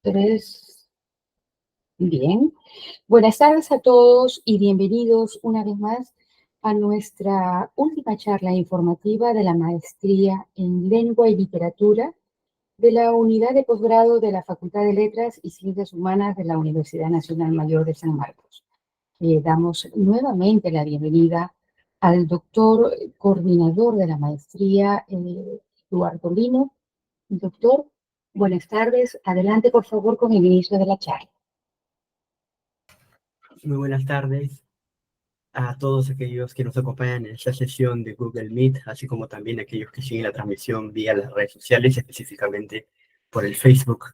Tres. Bien. Buenas tardes a todos y bienvenidos una vez más a nuestra última charla informativa de la maestría en Lengua y Literatura de la Unidad de Posgrado de la Facultad de Letras y Ciencias Humanas de la Universidad Nacional Mayor de San Marcos. Damos nuevamente la bienvenida al doctor coordinador de la maestría, Eduardo Lino. Doctor, buenas tardes. Adelante, por favor, con el inicio de la charla. Muy buenas tardes a todos aquellos que nos acompañan en esta sesión de Google Meet, así como también aquellos que siguen la transmisión vía las redes sociales, específicamente por el Facebook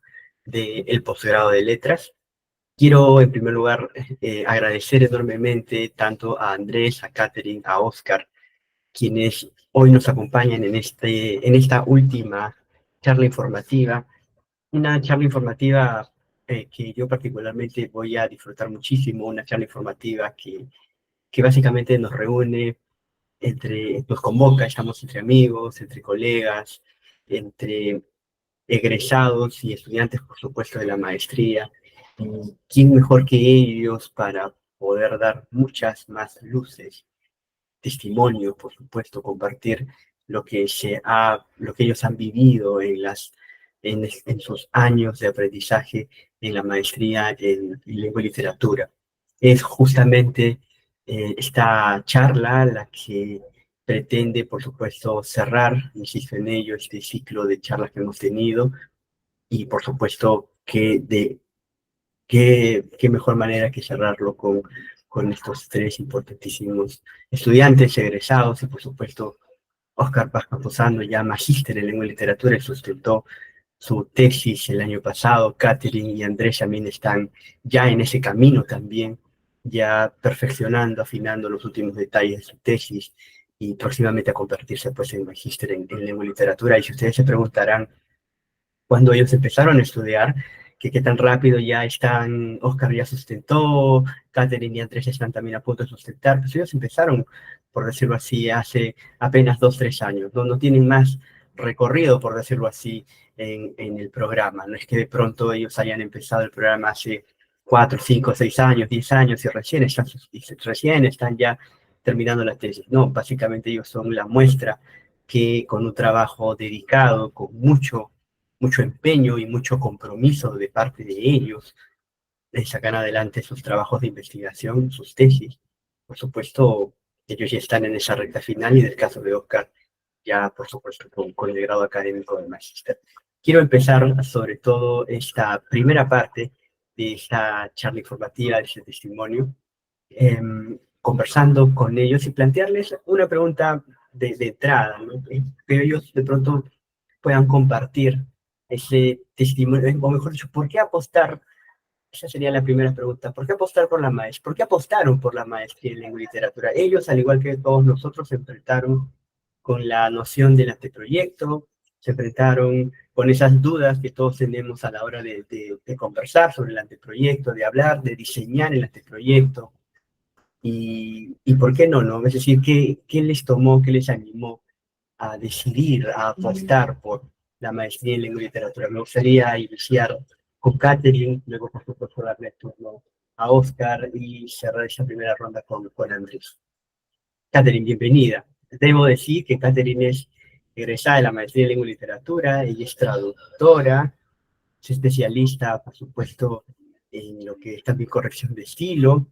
del Posgrado de Letras. Quiero, en primer lugar, agradecer enormemente tanto a Andrés, a Catherine, a Oscar, quienes hoy nos acompañan en esta última charla informativa. Una charla informativa que yo particularmente voy a disfrutar muchísimo, una charla informativa que básicamente nos reúne, nos convoca, estamos entre amigos, entre colegas, entre egresados y estudiantes, por supuesto, de la maestría. Y ¿quién mejor que ellos para poder dar muchas más luces, testimonios, por supuesto, compartir lo que ellos han vivido en sus años de aprendizaje en la maestría en lengua y literatura? Es justamente esta charla la que pretende, por supuesto, cerrar, insisto en ello, este ciclo de charlas que hemos tenido y, por supuesto, qué mejor manera que cerrarlo con estos tres importantísimos estudiantes egresados y, por supuesto, Oscar Paz Camposano, ya magíster en lengua y literatura, y sustentó su tesis el año pasado. Catherine y Andrés también están ya en ese camino también, ya perfeccionando, afinando los últimos detalles de su tesis y próximamente a convertirse pues en magíster en lengua y literatura. Y si ustedes se preguntarán cuando ellos empezaron a estudiar, que qué tan rápido ya están, Oscar ya sustentó, Catherine y Andrés están también a punto de sustentar, pues ellos empezaron, por decirlo así, hace apenas 2, 3 años, no tienen más recorrido, por decirlo así, en el programa. No es que de pronto ellos hayan empezado el programa hace 4, 5, 6 años, 10 años recién están ya terminando la tesis. No, básicamente ellos son la muestra que con un trabajo dedicado, con mucho empeño y mucho compromiso de parte de ellos, sacan adelante sus trabajos de investigación, sus tesis. Por supuesto, ellos ya están en esa recta final y del caso de Oscar, ya por supuesto con el grado académico de magíster. Quiero empezar sobre todo esta primera parte de esta charla informativa, de este testimonio, conversando con ellos y plantearles una pregunta de entrada, ¿no? Que ellos de pronto puedan compartir ese testimonio, o mejor dicho, ¿por qué apostar? Esa sería la primera pregunta. ¿Por qué apostar por la maestría? ¿Por qué apostaron por la maestría en lengua y literatura? Ellos, al igual que todos nosotros, se enfrentaron con la noción del anteproyecto, se enfrentaron con esas dudas que todos tenemos a la hora de conversar sobre el anteproyecto, de hablar, de diseñar el anteproyecto. Y ¿por qué no, no? Es decir, ¿qué les tomó, qué les animó a decidir, a apostar por la maestría en lengua y literatura? Me gustaría iniciar con Catherine, luego por supuesto darle turno a Oscar y cerrar esta primera ronda con Andrés. Catherine, bienvenida. Debo decir que Catherine es egresada de la maestría en lengua y literatura, ella es traductora, es especialista, por supuesto, en lo que es también corrección de estilo,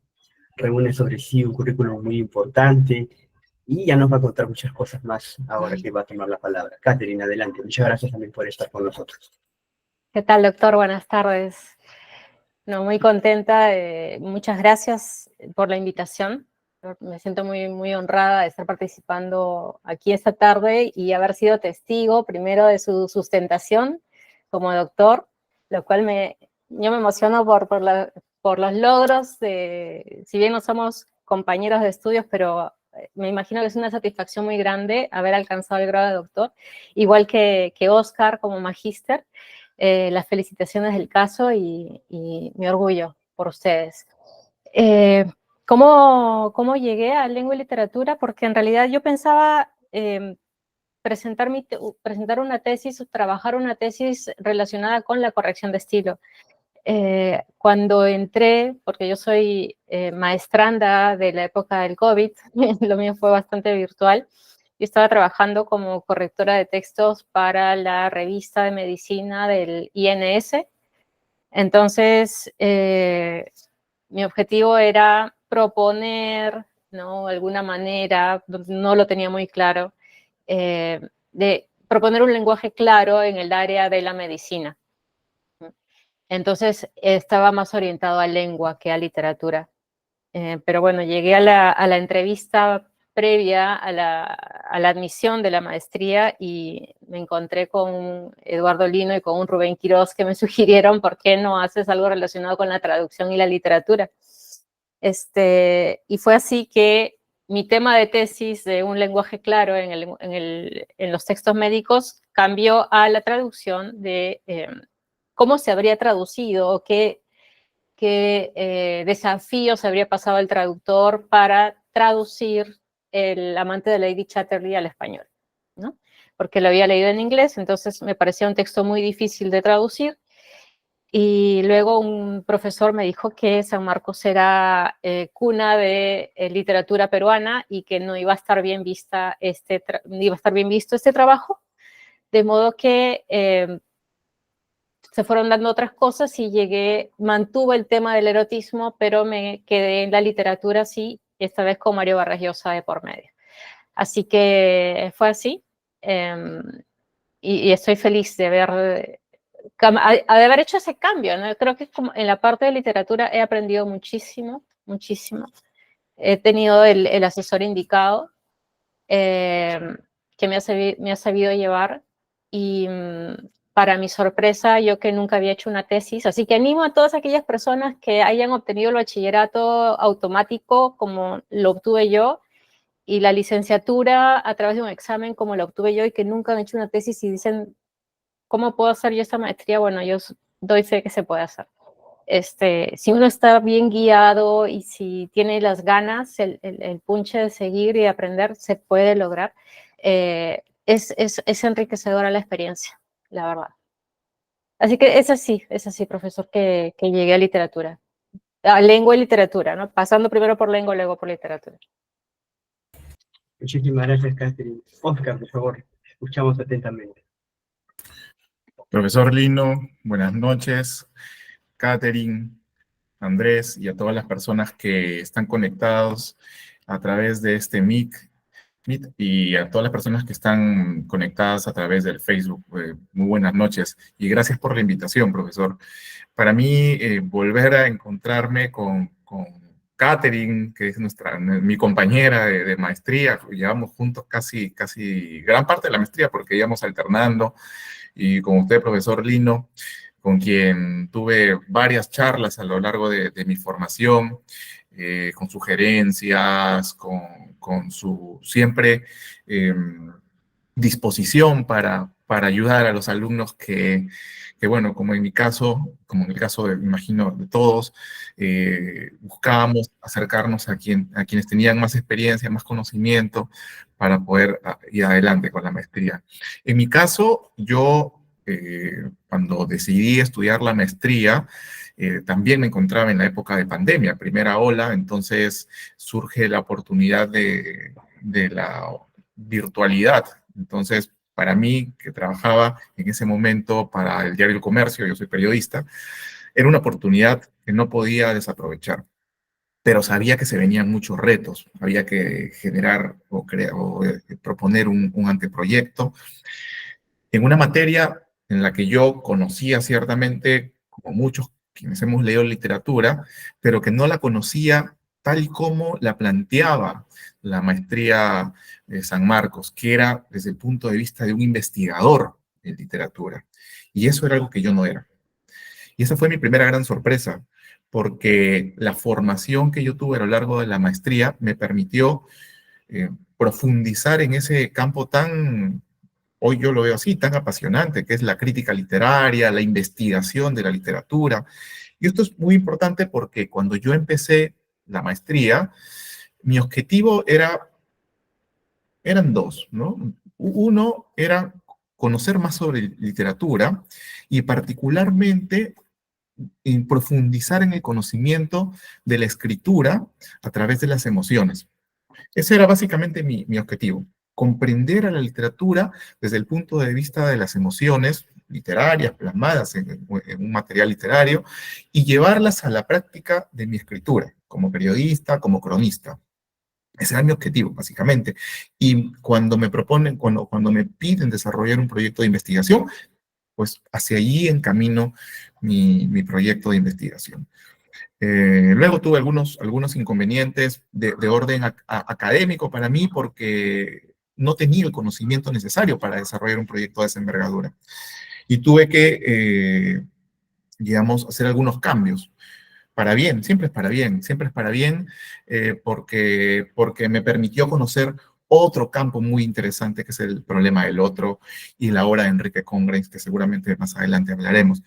reúne sobre sí un currículum muy importante y ya nos va a contar muchas cosas más ahora que va a tomar la palabra. Catherine, adelante. Muchas gracias también por estar con nosotros. ¿Qué tal, doctor? Buenas tardes. No, muy contenta. Muchas gracias por la invitación. Me siento muy honrada de estar participando aquí esta tarde y haber sido testigo primero de su sustentación como doctor, lo cual yo me emociono por los logros, si bien no somos compañeros de estudios, pero me imagino que es una satisfacción muy grande haber alcanzado el grado de doctor, igual que Oscar como magíster. Las felicitaciones del caso y mi orgullo por ustedes. ¿Cómo llegué a lengua y literatura? Porque en realidad yo pensaba presentar una tesis o trabajar una tesis relacionada con la corrección de estilo. Cuando entré, porque yo soy maestranda de la época del COVID, lo mío fue bastante virtual, yo estaba trabajando como correctora de textos para la revista de medicina del INS. Entonces, mi objetivo era proponer, ¿no?, alguna manera, no lo tenía muy claro, de proponer un lenguaje claro en el área de la medicina. Entonces, estaba más orientado a lengua que a literatura. Pero bueno, llegué a la entrevista previa a la admisión de la maestría y me encontré con Eduardo Lino y con un Rubén Quirós que me sugirieron por qué no haces algo relacionado con la traducción y la literatura. Y fue así que mi tema de tesis de un lenguaje claro en los textos médicos cambió a la traducción de cómo se habría traducido o qué desafíos habría pasado el traductor para traducir El amante de Lady Chatterley al español, ¿no? Porque lo había leído en inglés, entonces me parecía un texto muy difícil de traducir. Y luego un profesor me dijo que San Marcos era cuna de literatura peruana y que no iba a estar bien visto este trabajo, de modo que se fueron dando otras cosas y mantuve el tema del erotismo, pero me quedé en la literatura, sí, esta vez con Mario Vargas Llosa de por medio. Así que fue así, y estoy feliz de de haber hecho ese cambio, ¿no? Creo que como en la parte de literatura he aprendido muchísimo, muchísimo. He tenido el asesor indicado que me ha sabido llevar y para mi sorpresa, yo que nunca había hecho una tesis, así que animo a todas aquellas personas que hayan obtenido el bachillerato automático como lo obtuve yo y la licenciatura a través de un examen como lo obtuve yo y que nunca han hecho una tesis y dicen, ¿cómo puedo hacer yo esta maestría? Bueno, yo doy fe que se puede hacer. Si uno está bien guiado y si tiene las ganas, el punche de seguir y de aprender, se puede lograr. Es enriquecedora la experiencia, la verdad. Así que es así, profesor, que llegué a literatura. A lengua y literatura, ¿no? Pasando primero por lengua, luego por literatura. Muchísimas gracias, Catherine. Oscar, por favor, escuchamos atentamente. Profesor Lino, buenas noches. Catherine, Andrés y a todas las personas que están conectados a través de este Meet y a todas las personas que están conectadas a través del Facebook. Muy buenas noches y gracias por la invitación, profesor. Para mí, volver a encontrarme con Catherine, que es mi compañera de maestría, llevamos juntos casi gran parte de la maestría porque íbamos alternando, y con usted, profesor Lino, con quien tuve varias charlas a lo largo de mi formación, con sugerencias, con su siempre disposición para ayudar a los alumnos que, bueno, como en mi caso, como en el caso, imagino, de todos, buscábamos acercarnos a quienes tenían más experiencia, más conocimiento, para poder ir adelante con la maestría. En mi caso, yo, cuando decidí estudiar la maestría, también me encontraba en la época de pandemia, primera ola, entonces surge la oportunidad de la virtualidad. Entonces, para mí, que trabajaba en ese momento para el diario El Comercio, yo soy periodista, era una oportunidad que no podía desaprovechar. Pero sabía que se venían muchos retos, había que generar o proponer un anteproyecto en una materia en la que yo conocía ciertamente, como muchos quienes hemos leído literatura, pero que no la conocía tal y como la planteaba la maestría de San Marcos, que era desde el punto de vista de un investigador en literatura. Y eso era algo que yo no era. Y esa fue mi primera gran sorpresa, porque la formación que yo tuve a lo largo de la maestría me permitió profundizar en ese campo tan, hoy yo lo veo así, tan apasionante, que es la crítica literaria, la investigación de la literatura. Y esto es muy importante porque cuando yo empecé la maestría, mi objetivo era eran dos, ¿no? Uno era conocer más sobre literatura y particularmente en profundizar en el conocimiento de la escritura a través de las emociones. Ese era básicamente mi objetivo, comprender a la literatura desde el punto de vista de las emociones literarias plasmadas en un material literario y llevarlas a la práctica de mi escritura, como periodista, como cronista. Ese era mi objetivo, básicamente. Y cuando me proponen, cuando me piden desarrollar un proyecto de investigación, pues hacia allí encamino mi proyecto de investigación. Luego tuve algunos inconvenientes de orden académico para mí porque no tenía el conocimiento necesario para desarrollar un proyecto de esa envergadura. Y tuve que, digamos, hacer algunos cambios. Para bien, siempre es para bien, porque me permitió conocer otro campo muy interesante que es el problema del otro y la obra de Enrique Congres, que seguramente más adelante hablaremos.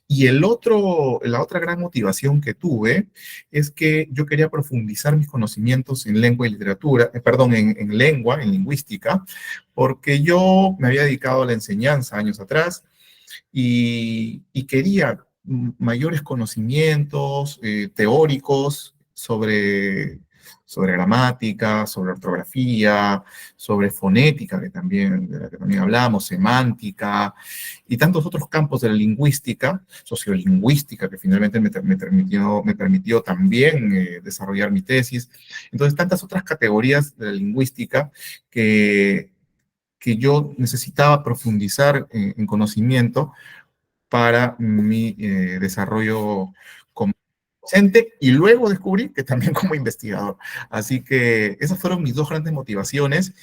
Y la otra gran motivación que tuve es que yo quería profundizar mis conocimientos en lengua y literatura, perdón, en lengua, en lingüística, porque yo me había dedicado a la enseñanza años atrás y quería mayores conocimientos teóricos sobre gramática, sobre ortografía, sobre fonética, de la que también hablamos, semántica, y tantos otros campos de la lingüística, sociolingüística, que finalmente me permitió también desarrollar mi tesis. Entonces, tantas otras categorías de la lingüística que yo necesitaba profundizar en conocimiento para mi desarrollo como docente y luego descubrí que también como investigador. Así que esas fueron mis dos grandes motivaciones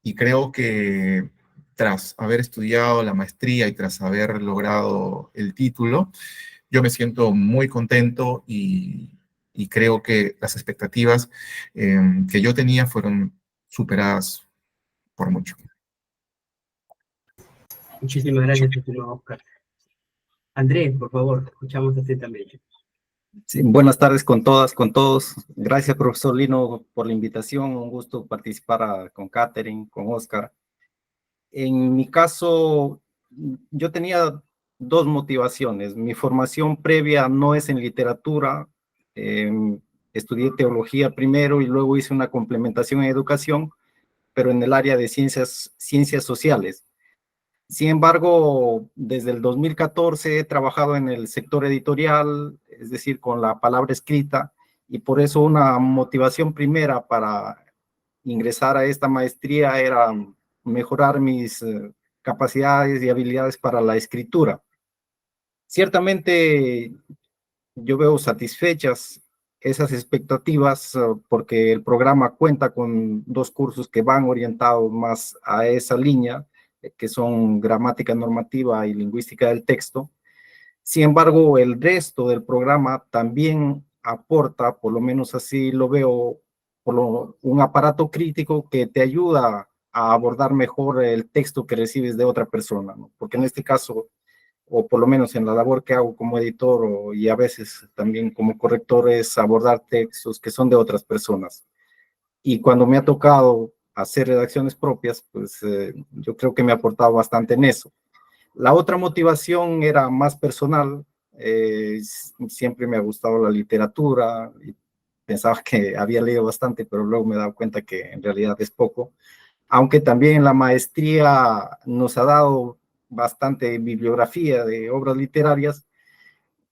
y creo que tras haber estudiado la maestría y tras haber logrado el título, yo me siento muy contento y creo que las expectativas que yo tenía fueron superadas por mucho. Muchísimas gracias, estimado Oscar. Andrés, por favor, te escuchamos atentamente. Sí, buenas tardes con todas, con todos. Gracias, profesor Lino, por la invitación. Un gusto participar con Catherine, con Oscar. En mi caso, yo tenía dos motivaciones. Mi formación previa no es en literatura. Estudié teología primero y luego hice una complementación en educación, pero en el área de ciencias sociales. Sin embargo, desde el 2014 he trabajado en el sector editorial, es decir, con la palabra escrita, y por eso una motivación primera para ingresar a esta maestría era mejorar mis capacidades y habilidades para la escritura. Ciertamente yo veo satisfechas esas expectativas porque el programa cuenta con dos cursos que van orientados más a esa línea, que son gramática normativa y lingüística del texto. Sin embargo, el resto del programa también aporta, por lo menos así lo veo, un aparato crítico que te ayuda a abordar mejor el texto que recibes de otra persona, ¿no? Porque en este caso, o por lo menos en la labor que hago como editor y a veces también como corrector, es abordar textos que son de otras personas. Y cuando me ha tocado hacer redacciones propias, pues yo creo que me ha aportado bastante en eso. La otra motivación era más personal. Siempre me ha gustado la literatura y pensaba que había leído bastante, pero luego me he dado cuenta que en realidad es poco. Aunque también la maestría nos ha dado bastante bibliografía de obras literarias,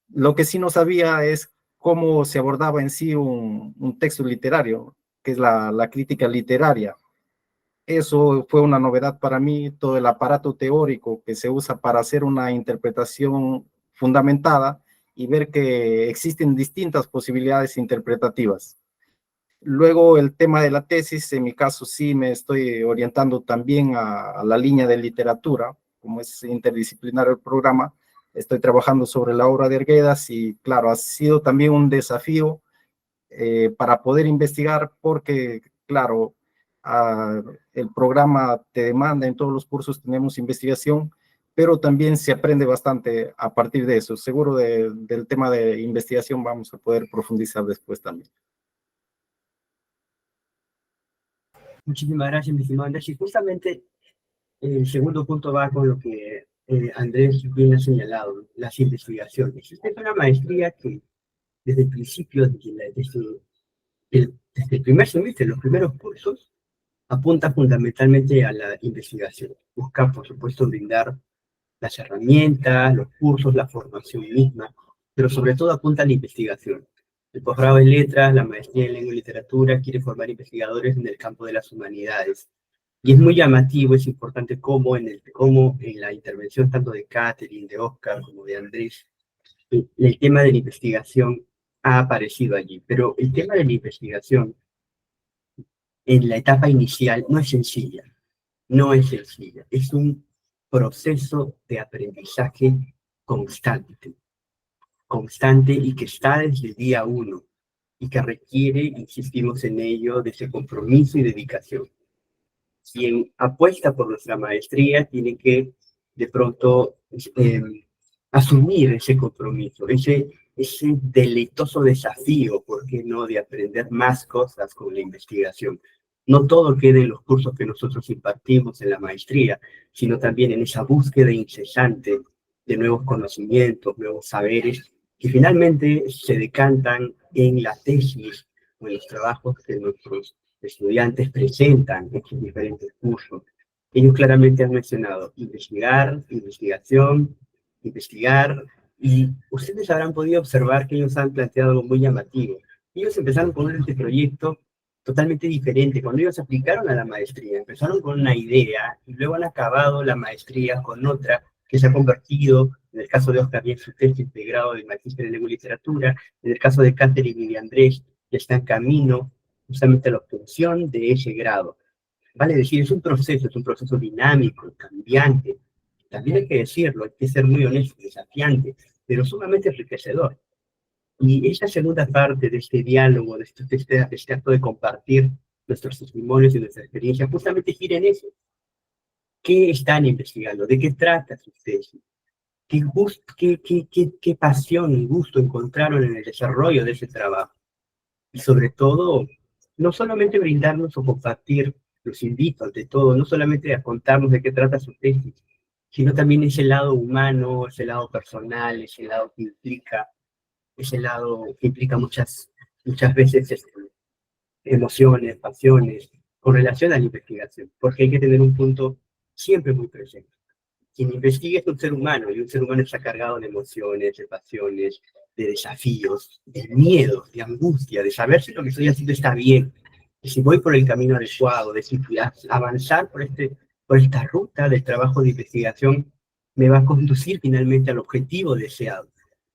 lo que sí no sabía es cómo se abordaba en sí un texto literario, que es la crítica literaria. Eso fue una novedad para mí, todo el aparato teórico que se usa para hacer una interpretación fundamentada y ver que existen distintas posibilidades interpretativas. Luego el tema de la tesis, en mi caso sí me estoy orientando también a la línea de literatura, como es interdisciplinar el programa. Estoy trabajando sobre la obra de Arguedas y claro, ha sido también un desafío para poder investigar porque, claro, el programa te demanda, en todos los cursos tenemos investigación, pero también se aprende bastante a partir de eso. Seguro del tema de investigación vamos a poder profundizar después también. Muchísimas gracias, mi estimado Andrés. Y justamente el segundo punto va con lo que Andrés bien ha señalado, las investigaciones. Esta es una maestría que desde el principio, desde el primer semestre, los primeros cursos, apunta fundamentalmente a la investigación. Busca, por supuesto, brindar las herramientas, los cursos, la formación misma, pero sobre todo apunta a la investigación. El posgrado en letras, la maestría en lengua y literatura, quiere formar investigadores en el campo de las humanidades. Y es muy llamativo, es importante cómo en la intervención tanto de Catherine, de Oscar, como de Andrés, el tema de la investigación ha aparecido allí. Pero el tema de la investigación en la etapa inicial no es sencilla, no es sencilla. Es un proceso de aprendizaje constante, constante y que está desde el día uno y que requiere, insistimos en ello, de ese compromiso y dedicación. Quien apuesta por nuestra maestría tiene que de pronto asumir ese compromiso, ese deleitoso desafío, ¿por qué no?, de aprender más cosas con la investigación. No todo queda en los cursos que nosotros impartimos en la maestría, sino también en esa búsqueda incesante de nuevos conocimientos, nuevos saberes, que finalmente se decantan en la tesis o en los trabajos que nuestros estudiantes presentan en sus diferentes cursos. Ellos claramente han mencionado investigar, investigación, investigar, y ustedes habrán podido observar que ellos han planteado algo muy llamativo. Ellos empezaron con este proyecto totalmente diferente. Cuando ellos aplicaron a la maestría, empezaron con una idea y luego han acabado la maestría con otra que se ha convertido, en el caso de Oscar, en su tesis de grado de magíster en lengua y literatura, en el caso de Catherine y de Andrés, que está en camino justamente a la obtención de ese grado. Vale decir, es un proceso dinámico, cambiante. También hay que decirlo, hay que ser muy honesto, desafiante, pero sumamente enriquecedor. Y esa segunda parte de este diálogo, de este acto de compartir nuestros testimonios y nuestra experiencia, justamente gira en eso. ¿Qué están investigando? ¿De qué trata su tesis? ¿Qué pasión y gusto encontraron en el desarrollo de ese trabajo? Y sobre todo, no solamente brindarnos o compartir, los invito ante todo, no solamente a contarnos de qué trata su tesis, sino también ese lado humano, ese lado personal, ese lado que implica muchas veces emociones, pasiones, con relación a la investigación, porque hay que tener un punto siempre muy presente. Quien investiga es un ser humano, y un ser humano está cargado de emociones, de pasiones, de desafíos, de miedo, de angustia, de saber si lo que estoy haciendo está bien, de si voy por el camino adecuado, de si avanzar por esta ruta del trabajo de investigación me va a conducir finalmente al objetivo deseado.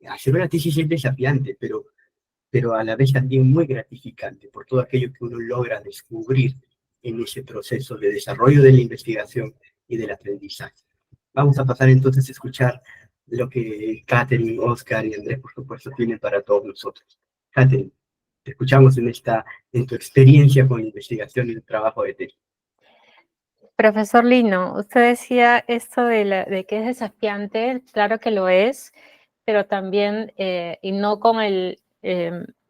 Hacer una tesis es desafiante, pero a la vez también muy gratificante por todo aquello que uno logra descubrir en ese proceso de desarrollo de la investigación y del aprendizaje. Vamos a pasar entonces a escuchar lo que Catherine, Oscar y Andrés, por supuesto, tienen para todos nosotros. Catherine, te escuchamos en tu experiencia con la investigación y el trabajo de tesis. Profesor Lino, usted decía esto de que es desafiante, claro que lo es, pero también, y no con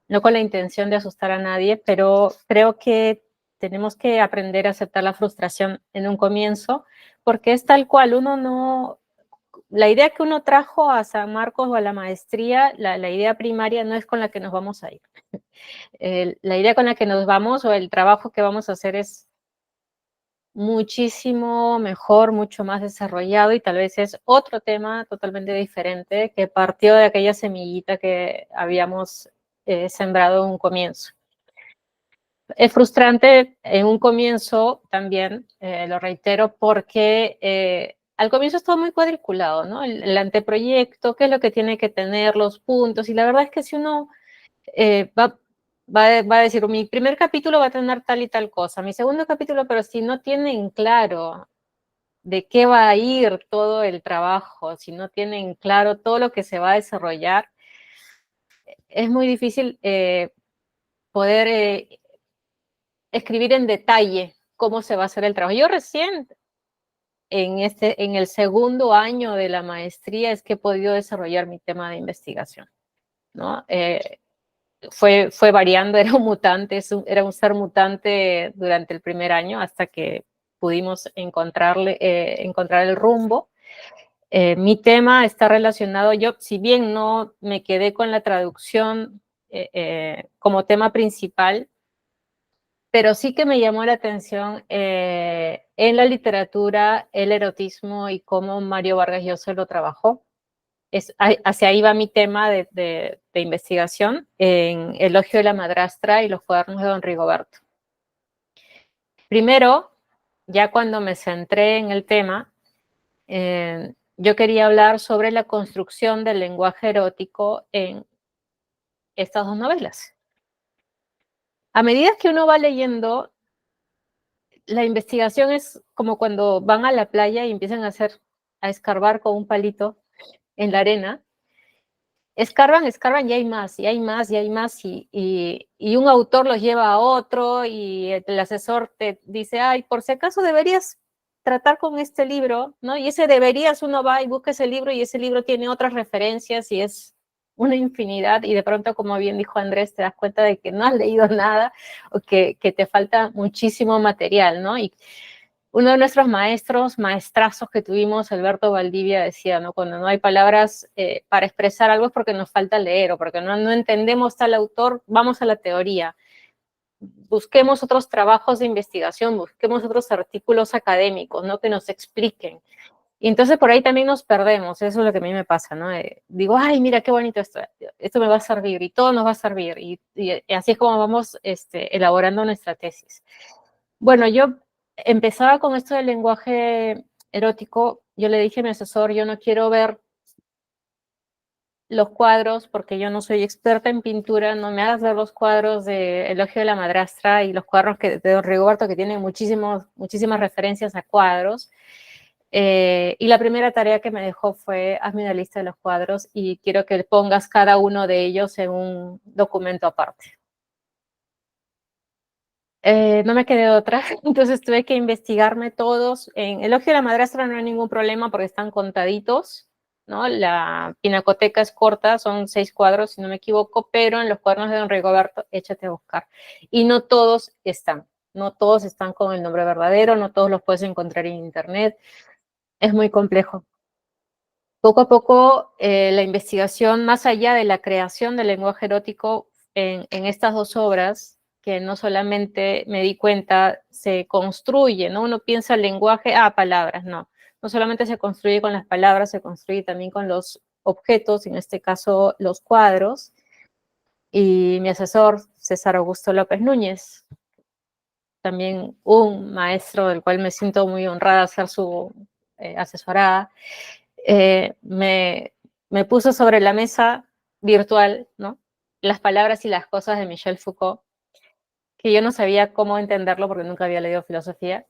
no con la intención de asustar a nadie, pero creo que tenemos que aprender a aceptar la frustración en un comienzo, porque es tal cual, la idea que uno trajo a San Marcos o a la maestría, la idea primaria no es con la que nos vamos a ir. La idea con la que nos vamos o el trabajo que vamos a hacer es muchísimo mejor, mucho más desarrollado, y tal vez es otro tema totalmente diferente que partió de aquella semillita que habíamos sembrado en un comienzo. Es frustrante en un comienzo también, lo reitero, porque al comienzo es todo muy cuadriculado, ¿no? El anteproyecto, qué es lo que tiene que tener, los puntos, y la verdad es que si uno va a decir, mi primer capítulo va a tener tal y tal cosa, mi segundo capítulo, pero si no tienen claro de qué va a ir todo el trabajo, si no tienen claro todo lo que se va a desarrollar, es muy difícil poder escribir en detalle cómo se va a hacer el trabajo. Yo recién en el segundo año de la maestría es que he podido desarrollar mi tema de investigación, ¿no? fue variando, era un mutante, era un ser mutante durante el primer año hasta que pudimos encontrar el rumbo. Mi tema está relacionado, yo si bien no me quedé con la traducción como tema principal, pero sí que me llamó la atención en la literatura el erotismo y cómo Mario Vargas Llosa lo trabajó. Hacia ahí va mi tema de investigación en Elogio de la madrastra y los cuadernos de don Rigoberto. Primero, ya cuando me centré en el tema, yo quería hablar sobre la construcción del lenguaje erótico en estas dos novelas. A medida que uno va leyendo, la investigación es como cuando van a la playa y empiezan a escarbar con un palito en la arena. Escarban y hay más, y hay más, y hay más, y un autor los lleva a otro, y el asesor te dice, ay, por si acaso deberías tratar con este libro, ¿no? Y ese deberías, uno va y busca ese libro, y ese libro tiene otras referencias, y es una infinidad, y de pronto, como bien dijo Andrés, te das cuenta de que no has leído nada, o que te falta muchísimo material, ¿no? Y uno de nuestros maestrazos que tuvimos, Alberto Valdivia, decía, ¿no? Cuando no hay palabras para expresar algo es porque nos falta leer o porque no entendemos tal autor, vamos a la teoría. Busquemos otros trabajos de investigación, busquemos otros artículos académicos, ¿no? Que nos expliquen. Y entonces por ahí también nos perdemos, eso es lo que a mí me pasa, ¿no? Digo, ay, mira qué bonito esto me va a servir y todo nos va a servir. Y así es como vamos elaborando nuestra tesis. Bueno, yo empezaba con esto del lenguaje erótico. Yo le dije a mi asesor, yo no quiero ver los cuadros porque yo no soy experta en pintura, no me hagas ver los cuadros de Elogio de la madrastra y los cuadros de don Rigoberto que tienen muchísimas referencias a cuadros. Y la primera tarea que me dejó fue, hazme una lista de los cuadros y quiero que pongas cada uno de ellos en un documento aparte. No me quedé otra, entonces tuve que investigarme todos. En Elogio de la madrastra no hay ningún problema porque están contaditos, ¿no? La pinacoteca es corta, son 6 cuadros, si no me equivoco, pero en los cuadernos de don Rigoberto, échate a buscar. Y no todos están con el nombre verdadero, no todos los puedes encontrar en internet, es muy complejo. Poco a poco, la investigación, más allá de la creación del lenguaje erótico en estas dos obras, que no solamente me di cuenta, se construye, ¿no? Uno piensa el lenguaje, palabras, no. No solamente se construye con las palabras, se construye también con los objetos, en este caso los cuadros. Y mi asesor, César Augusto López Núñez, también un maestro del cual me siento muy honrada ser su asesorada, me puso sobre la mesa virtual, ¿no? Las palabras y las cosas de Michel Foucault, que yo no sabía cómo entenderlo porque nunca había leído filosofía.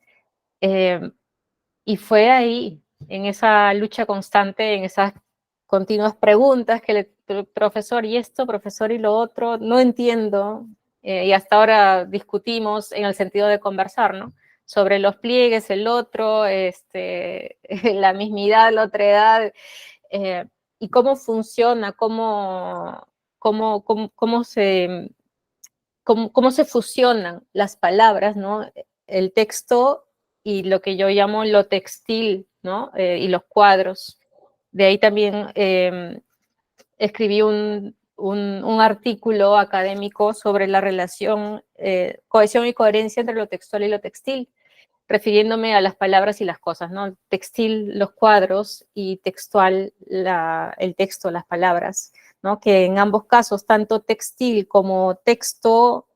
Y fue ahí, en esa lucha constante, en esas continuas preguntas que profesor, y esto, profesor, y lo otro, no entiendo. Y hasta ahora discutimos en el sentido de conversar, ¿no? Sobre los pliegues, el otro, la mismidad, la otredad, y cómo funciona, cómo se fusionan las palabras, ¿no? El texto y lo que yo llamo lo textil, ¿no? Y los cuadros. De ahí también escribí un artículo académico sobre la relación, cohesión y coherencia entre lo textual y lo textil, refiriéndome a las palabras y las cosas, ¿no? Textil, los cuadros, y textual, el texto, las palabras, ¿no? Que en ambos casos, tanto textil como texto,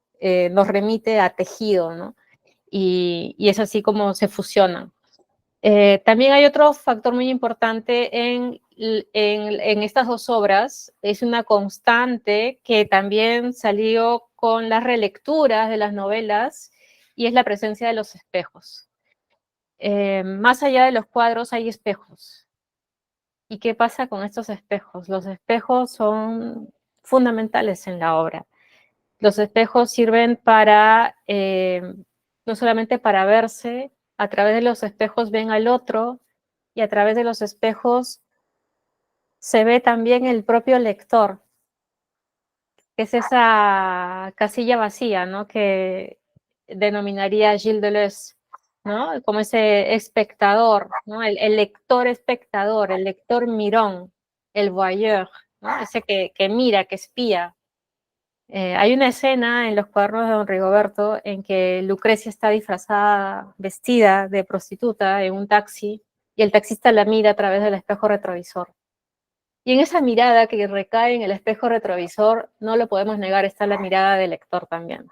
nos remite a tejido, ¿no? Y es así como se fusionan. También hay otro factor muy importante en estas dos obras, es una constante que también salió con las relecturas de las novelas, y es la presencia de los espejos. Más allá de los cuadros hay espejos. ¿Y qué pasa con estos espejos? Los espejos son fundamentales en la obra. Los espejos sirven para, no solamente para verse, a través de los espejos ven al otro, y a través de los espejos se ve también el propio lector. que es esa casilla vacía, ¿no? Que denominaría Gilles Deleuze, ¿no? Como ese espectador, ¿no? El lector espectador, el lector mirón, el voyeur, ¿no? Ese que mira, que espía. Hay una escena en los cuadernos de Don Rigoberto en que Lucrecia está disfrazada, vestida de prostituta en un taxi y el taxista la mira a través del espejo retrovisor. Y en esa mirada que recae en el espejo retrovisor, no lo podemos negar, está la mirada del lector también.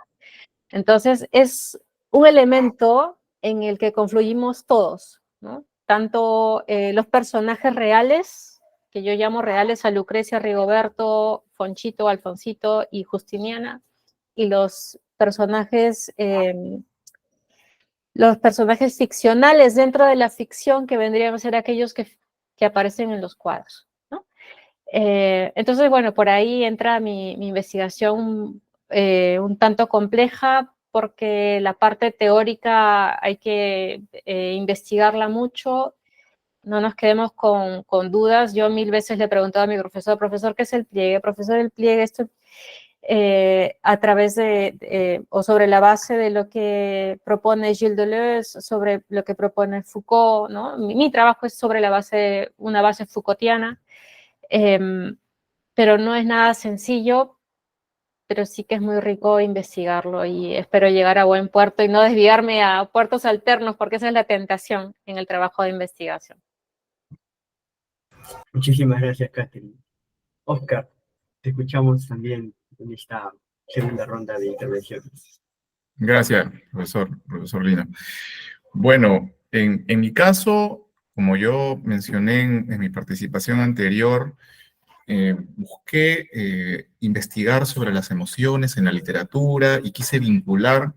Entonces, es un elemento en el que confluimos todos, ¿no? Tanto los personajes reales, que yo llamo reales a Lucrecia, Rigoberto, Fonchito, Alfonsito y Justiniana, y los personajes ficcionales dentro de la ficción que vendrían a ser aquellos que aparecen en los cuadros, ¿no? Entonces, bueno, por ahí entra mi investigación un tanto compleja porque la parte teórica hay que investigarla mucho, no nos quedemos con dudas. Yo 1000 veces le he preguntado a mi profesor, ¿qué es el pliegue? Profesor, el pliegue, esto a través o sobre la base de lo que propone Gilles Deleuze, sobre lo que propone Foucault, ¿no? Mi trabajo es sobre una base Foucaultiana. Pero no es nada sencillo, pero sí que es muy rico investigarlo y espero llegar a buen puerto y no desviarme a puertos alternos, porque esa es la tentación en el trabajo de investigación. Muchísimas gracias, Catherine. Oscar, te escuchamos también en esta segunda ronda de intervenciones. Gracias, profesor Lino. Bueno, en mi caso, como yo mencioné en mi participación anterior, busqué investigar sobre las emociones en la literatura y quise vincular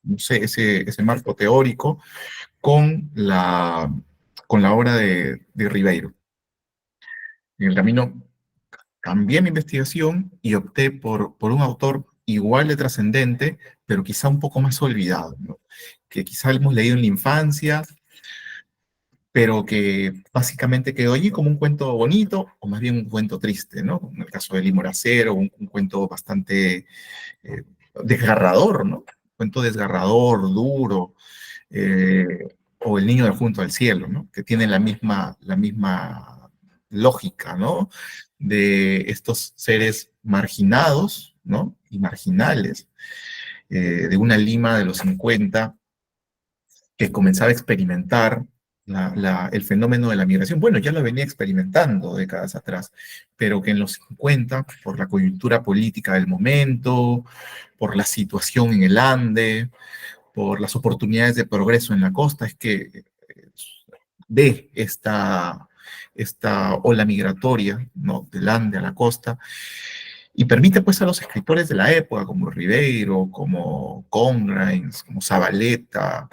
no sé, ese marco teórico con con la obra de Ribeiro. En el camino cambié mi investigación y opté por un autor igual de trascendente, pero quizá un poco más olvidado, ¿no? Que quizá hemos leído en la infancia, pero que básicamente quedó allí como un cuento bonito, o más bien un cuento triste, ¿no? En el caso de Limoracero, un cuento bastante eh, desgarrador, ¿no? Un cuento desgarrador, duro, o El niño de Junto al Cielo, ¿no? Que tiene la misma lógica, ¿no? De estos seres marginados, ¿no? Y marginales, de una Lima de los 50 que comenzaba a experimentar el fenómeno de la migración. Bueno, ya lo venía experimentando décadas atrás, pero que en los 50, por la coyuntura política del momento, por la situación en el Ande, por las oportunidades de progreso en la costa, es que ve esta ola migratoria, ¿no? Del Ande a la costa, y permite pues a los escritores de la época, como Ribeiro, como Congrains, como Zabaleta,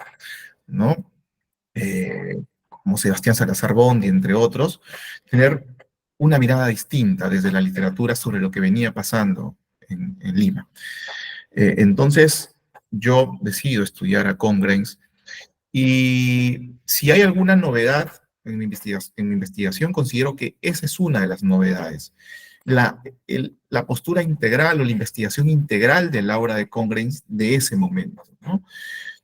¿no? Como Sebastián Salazar Bondi, entre otros, tener una mirada distinta desde la literatura sobre lo que venía pasando en Lima. Entonces, yo decido estudiar a Congrains y si hay alguna novedad en mi investigación, considero que esa es una de las novedades. La postura integral o la investigación integral de la obra de Congrains de ese momento, ¿no?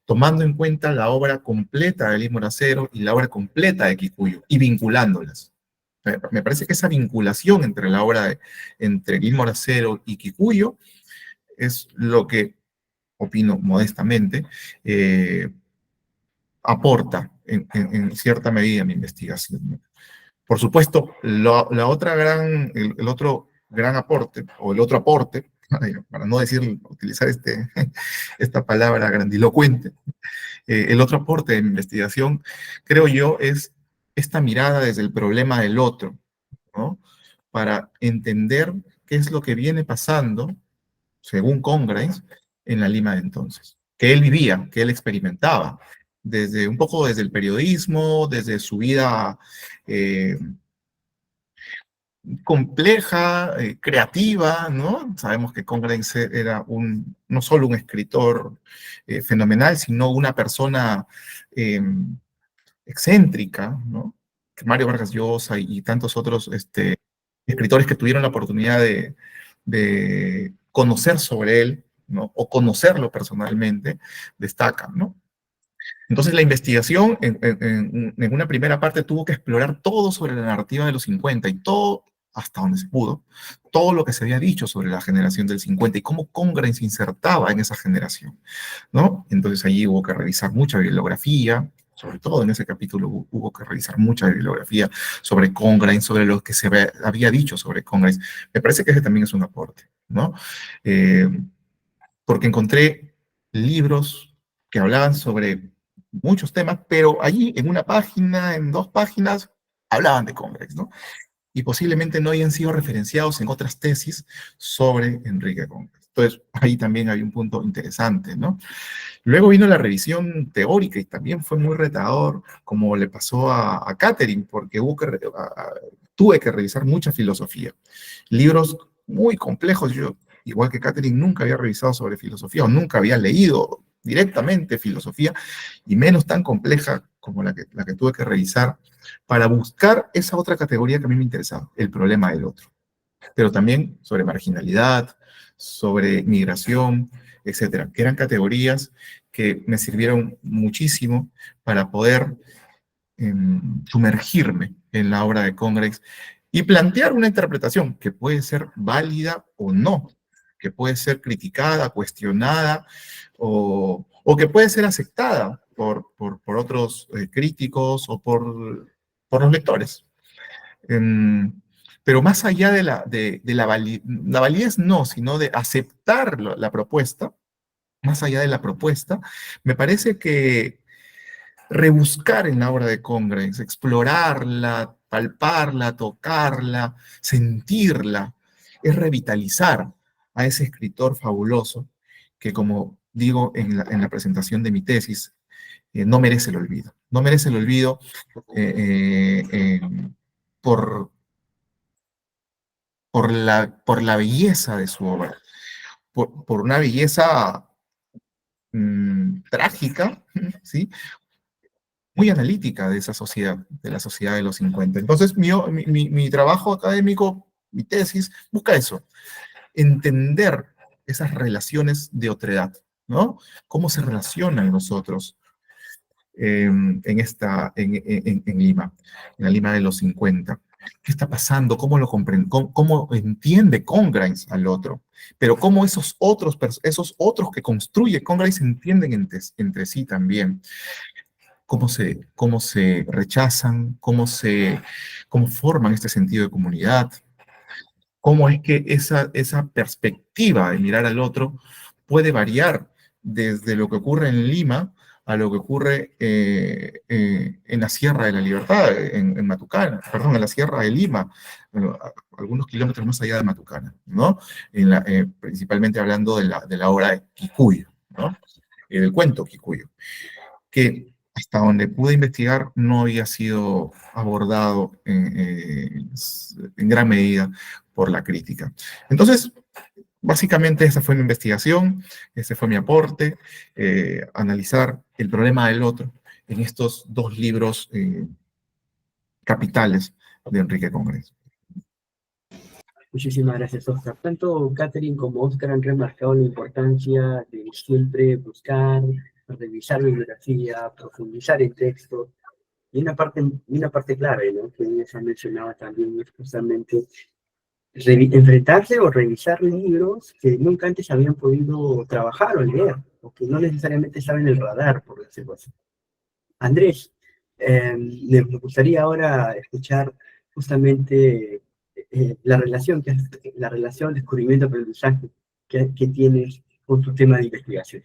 Tomando en cuenta la obra completa de Limo Moracero y la obra completa de Kikuyo, y vinculándolas. Me parece que esa vinculación entre la obra entre Limo Moracero y Kikuyo es lo que, opino modestamente, aporta en cierta medida a mi investigación, ¿no? Por supuesto, el otro gran aporte, o el otro aporte, para no utilizar esta palabra grandilocuente, el otro aporte de mi investigación, creo yo, es esta mirada desde el problema del otro, ¿no? Para entender qué es lo que viene pasando, según Congrains, en la Lima de entonces, que él vivía, que él experimentaba, un poco desde el periodismo, desde su vida compleja, creativa, ¿no? Sabemos que Congrains era no solo un escritor fenomenal, sino una persona excéntrica, ¿no? Que Mario Vargas Llosa y tantos otros escritores que tuvieron la oportunidad de conocer sobre él, ¿no? O conocerlo personalmente, destacan, ¿no? Entonces la investigación en una primera parte tuvo que explorar todo sobre la narrativa de los 50 y todo, hasta donde se pudo, todo lo que se había dicho sobre la generación del 50 y cómo Congren se insertaba en esa generación, ¿no? Entonces allí hubo que revisar mucha bibliografía, sobre todo en ese capítulo hubo que revisar mucha bibliografía sobre Congren, sobre lo que se había dicho sobre Congren. Me parece que ese también es un aporte, ¿no? Porque encontré libros que hablaban sobre muchos temas, pero allí en una página, en 2 páginas, hablaban de Congres, ¿no? Y posiblemente no hayan sido referenciados en otras tesis sobre Enrique Congres. Entonces, ahí también hay un punto interesante, ¿no? Luego vino la revisión teórica y también fue muy retador, como le pasó a Catherine, porque tuve que revisar mucha filosofía. Libros muy complejos, yo, igual que Catherine, nunca había revisado sobre filosofía o nunca había leído directamente filosofía, y menos tan compleja como la que tuve que revisar para buscar esa otra categoría que a mí me interesaba, el problema del otro. Pero también sobre marginalidad, sobre migración, etcétera, que eran categorías que me sirvieron muchísimo para poder sumergirme en la obra de Congres y plantear una interpretación que puede ser válida o no, que puede ser criticada, cuestionada o que puede ser aceptada por otros críticos o por los lectores. Pero más allá de la validez, no, sino de aceptar la propuesta, más allá de la propuesta, me parece que rebuscar en la obra de Congres, explorarla, palparla, tocarla, sentirla, es revitalizar a ese escritor fabuloso que, como digo en la presentación de mi tesis, no merece el olvido. No merece el olvido por, por la belleza de su obra, por una belleza trágica, ¿sí? Muy analítica de esa sociedad, de la sociedad de los 50. Entonces, mi trabajo académico, mi tesis, busca eso, entender esas relaciones de otredad, ¿no? Cómo se relacionan los otros en Lima, en la Lima de los 50. ¿Qué está pasando? ¿Cómo lo comprende? ¿Cómo entiende Congres al otro? Pero cómo esos otros que construye Congres se entienden entre sí también. Cómo se rechazan, cómo forman este sentido de comunidad, cómo es que esa perspectiva de mirar al otro puede variar desde lo que ocurre en Lima a lo que ocurre en la Sierra de la Libertad, en Matucana, perdón, en la Sierra de Lima, algunos kilómetros más allá de Matucana, ¿no? Principalmente hablando de la obra de Kikuyo, ¿no? Del cuento Kikuyo, que hasta donde pude investigar no había sido abordado en gran medida por la crítica. Entonces, básicamente esa fue mi investigación, ese fue mi aporte, analizar el problema del otro en estos 2 libros capitales de Enrique Congres. Muchísimas gracias, Oscar. Tanto Catherine como Oscar han remarcado la importancia de siempre buscar, revisar bibliografía, profundizar en texto. Y una parte clave, ¿no?, que ella mencionaba también, es justamente enfrentarse o revisar libros que nunca antes habían podido trabajar o leer, o que no necesariamente estaban en el radar, por decirlo así. Andrés, me gustaría ahora escuchar justamente la relación descubrimiento-aprendizaje que tienes con tu tema de investigación.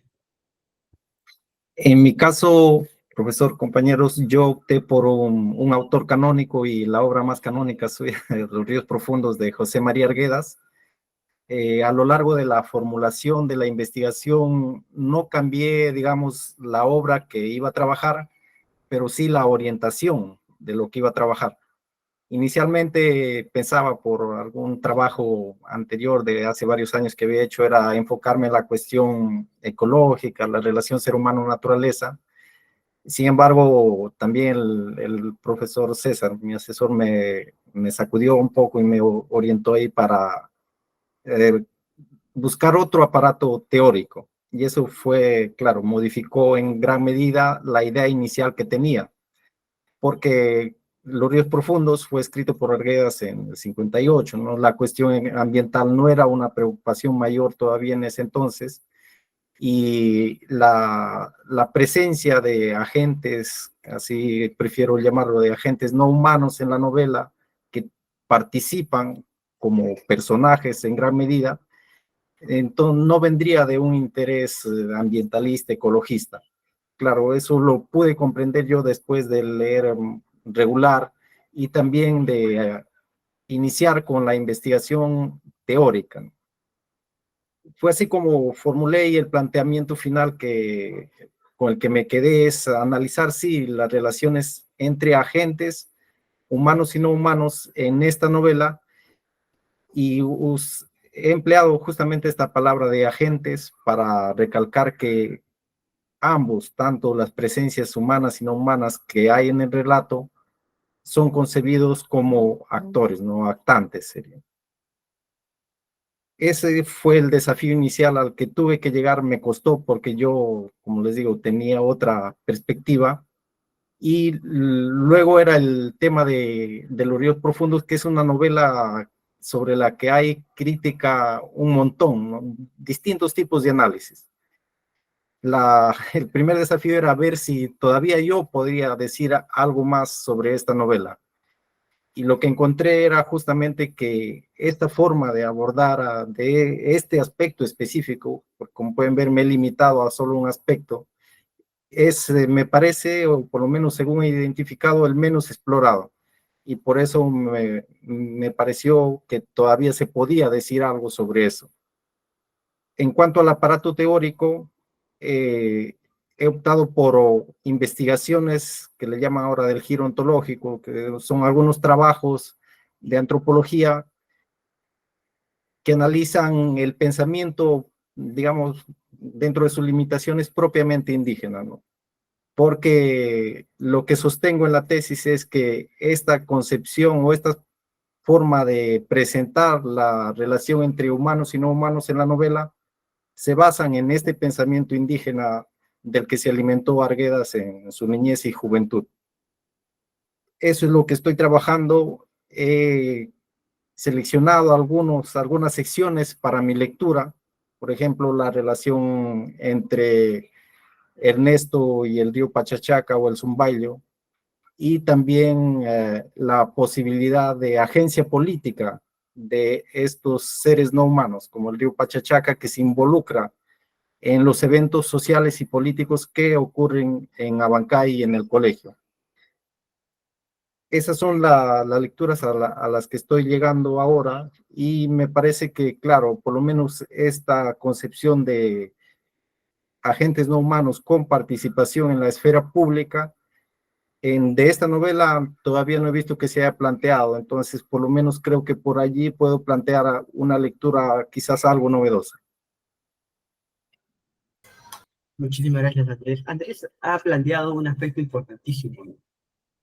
En mi caso, profesor, compañeros, yo opté por un autor canónico y la obra más canónica suya, Los ríos profundos, de José María Arguedas. A lo largo de la formulación de la investigación no cambié, digamos, la obra que iba a trabajar, pero sí la orientación de lo que iba a trabajar. Inicialmente pensaba, por algún trabajo anterior de hace varios años que había hecho, era enfocarme en la cuestión ecológica, la relación ser humano-naturaleza. Sin embargo, también el profesor César, mi asesor, me me sacudió un poco y me orientó ahí para buscar otro aparato teórico. Y eso fue, claro, modificó en gran medida la idea inicial que tenía, porque Los ríos profundos fue escrito por Arguedas en el 58, ¿no? La cuestión ambiental no era una preocupación mayor todavía en ese entonces, y la presencia de agentes, así prefiero llamarlo, de agentes no humanos en la novela, que participan como personajes en gran medida, entonces no vendría de un interés ambientalista, ecologista. Claro, eso lo pude comprender yo después de leer regular y también de iniciar con la investigación teórica. Fue así como formulé, y el planteamiento final con el que me quedé es analizar, sí, las relaciones entre agentes humanos y no humanos en esta novela, y he empleado justamente esta palabra de agentes para recalcar que ambos, tanto las presencias humanas y no humanas que hay en el relato, son concebidos como actores, no actantes serían. Ese fue el desafío inicial al que tuve que llegar. Me costó porque yo, como les digo, tenía otra perspectiva. Y luego era el tema de Los ríos profundos, que es una novela sobre la que hay crítica un montón, ¿no? Distintos tipos de análisis. El primer desafío era ver si todavía yo podría decir algo más sobre esta novela. Y lo que encontré era justamente que esta forma de abordar de este aspecto específico, porque como pueden ver me he limitado a solo un aspecto, me parece, o por lo menos según he identificado, el menos explorado. Y por eso me pareció que todavía se podía decir algo sobre eso. En cuanto al aparato teórico, he optado por investigaciones que le llaman ahora del giro ontológico, que son algunos trabajos de antropología que analizan el pensamiento, digamos, dentro de sus limitaciones propiamente indígenas, ¿no? Porque lo que sostengo en la tesis es que esta concepción o esta forma de presentar la relación entre humanos y no humanos en la novela se basan en este pensamiento indígena del que se alimentó Arguedas en su niñez y juventud. Eso es lo que estoy trabajando. He seleccionado algunas secciones para mi lectura, por ejemplo, la relación entre Ernesto y el río Pachachaca o el Zumbailo, y también la posibilidad de agencia política de estos seres no humanos, como el río Pachachaca, que se involucra en los eventos sociales y políticos que ocurren en Abancay y en el colegio. Esas son las lecturas a las que estoy llegando ahora, y me parece que, claro, por lo menos esta concepción de agentes no humanos con participación en la esfera pública, de esta novela todavía no he visto que se haya planteado, entonces por lo menos creo que por allí puedo plantear una lectura quizás algo novedosa. Muchísimas gracias, Andrés. Andrés ha planteado un aspecto importantísimo, ¿no?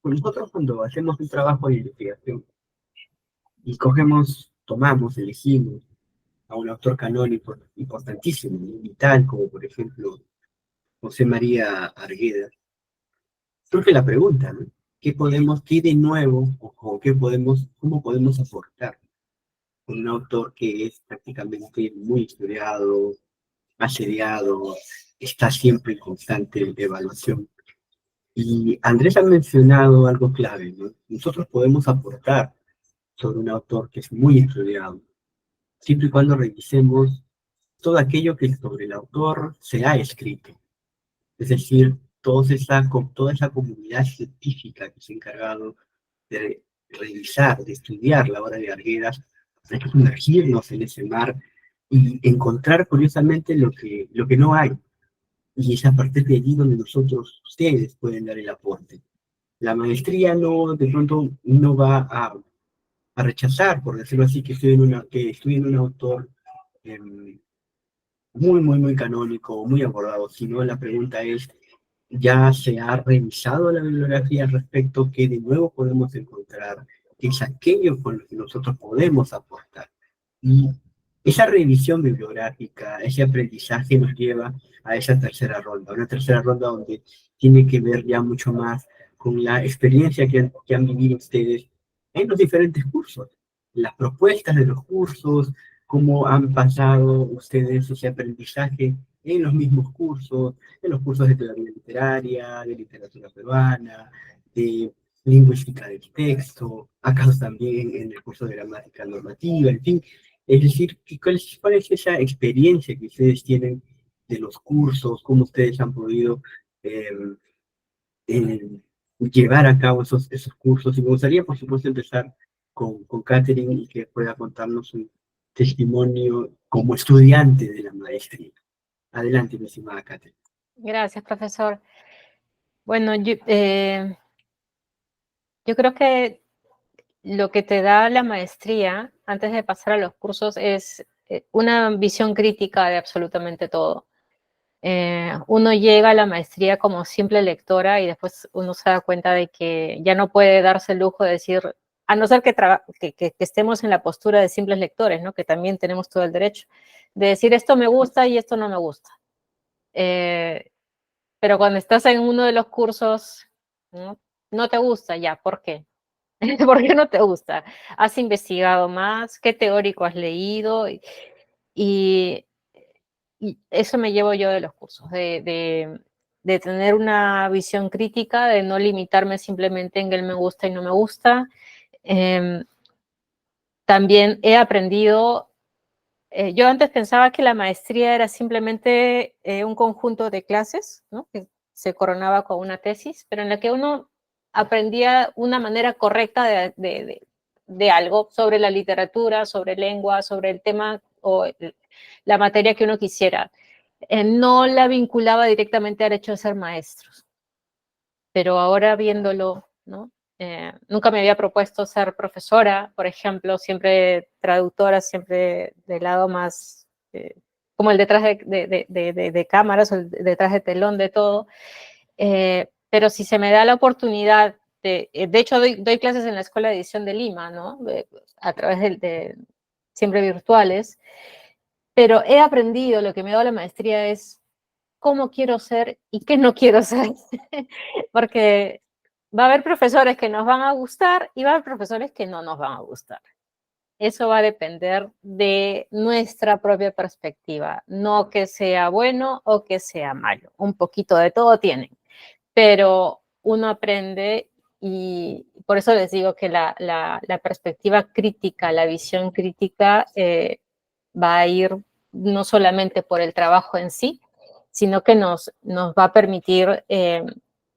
Nosotros cuando hacemos un trabajo de investigación y tomamos, elegimos a un autor canónico importantísimo, vital, como por ejemplo José María Arguedas, surge la pregunta, ¿no? ¿Qué de nuevo, o cómo podemos aportar con un autor que es prácticamente muy estudiado, asediado, está siempre en constante evaluación? Y Andrés ha mencionado algo clave, ¿no? Nosotros podemos aportar sobre un autor que es muy estudiado, siempre y cuando revisemos todo aquello que sobre el autor se ha escrito. Es decir, toda esa comunidad científica que se ha encargado de revisar, de estudiar la obra de Arguedas, hay que sumergirnos en ese mar y encontrar curiosamente lo que no hay. Y es a partir de allí donde ustedes pueden dar el aporte. La maestría de pronto no va a rechazar, por decirlo así, que estudien un autor muy, muy, muy canónico, muy abordado, sino la pregunta es, ¿ya se ha revisado la bibliografía al respecto? ¿Qué de nuevo podemos encontrar? que es aquello con lo que nosotros podemos aportar. Y esa revisión bibliográfica, ese aprendizaje nos lleva a esa tercera ronda, una tercera ronda donde tiene que ver ya mucho más con la experiencia que han vivido ustedes en los diferentes cursos, las propuestas de los cursos, cómo han pasado ustedes ese aprendizaje en los mismos cursos, en los cursos de teoría literaria, de literatura peruana, de lingüística del texto, acaso también en el curso de gramática normativa, en fin. Es decir, ¿cuál es esa experiencia que ustedes tienen de los cursos? ¿Cómo ustedes han podido eh, eh, llevar a cabo esos cursos? Y me gustaría, por supuesto, empezar con Catherine y que pueda contarnos un testimonio como estudiante de la maestría. Adelante, mi estimada Catherine. Gracias, profesor. Bueno, yo creo que lo que te da la maestría antes de pasar a los cursos es una visión crítica de absolutamente todo. Uno llega a la maestría como simple lectora y después uno se da cuenta de que ya no puede darse el lujo de decir, a no ser que estemos en la postura de simples lectores, ¿no? Que también tenemos todo el derecho, de decir esto me gusta y esto no me gusta. Pero cuando estás en uno de los cursos, no te gusta ya, ¿por qué? ¿Por qué no te gusta? ¿Has investigado más? ¿Qué teórico has leído? Y eso me llevo yo de los cursos, de tener una visión crítica, de no limitarme simplemente en el me gusta y no me gusta. También he aprendido, yo antes pensaba que la maestría era simplemente un conjunto de clases, ¿no? Que se coronaba con una tesis, pero en la que uno aprendía una manera correcta de algo sobre la literatura, sobre lengua, sobre el tema o la materia que uno quisiera. No la vinculaba directamente al hecho de ser maestros, pero ahora viéndolo, ¿no? Nunca me había propuesto ser profesora, por ejemplo, siempre traductora, siempre del lado más, como el detrás de cámaras, o el detrás de telón de todo. Pero si se me da la oportunidad, de hecho doy clases en la Escuela de Edición de Lima, ¿no? A través siempre virtuales, pero he aprendido, lo que me da la maestría es cómo quiero ser y qué no quiero ser, porque va a haber profesores que nos van a gustar y va a haber profesores que no nos van a gustar. Eso va a depender de nuestra propia perspectiva, no que sea bueno o que sea malo. Un poquito de todo tienen, pero uno aprende y por eso les digo que la perspectiva crítica, la visión crítica va a ir no solamente por el trabajo en sí, sino que nos va a permitir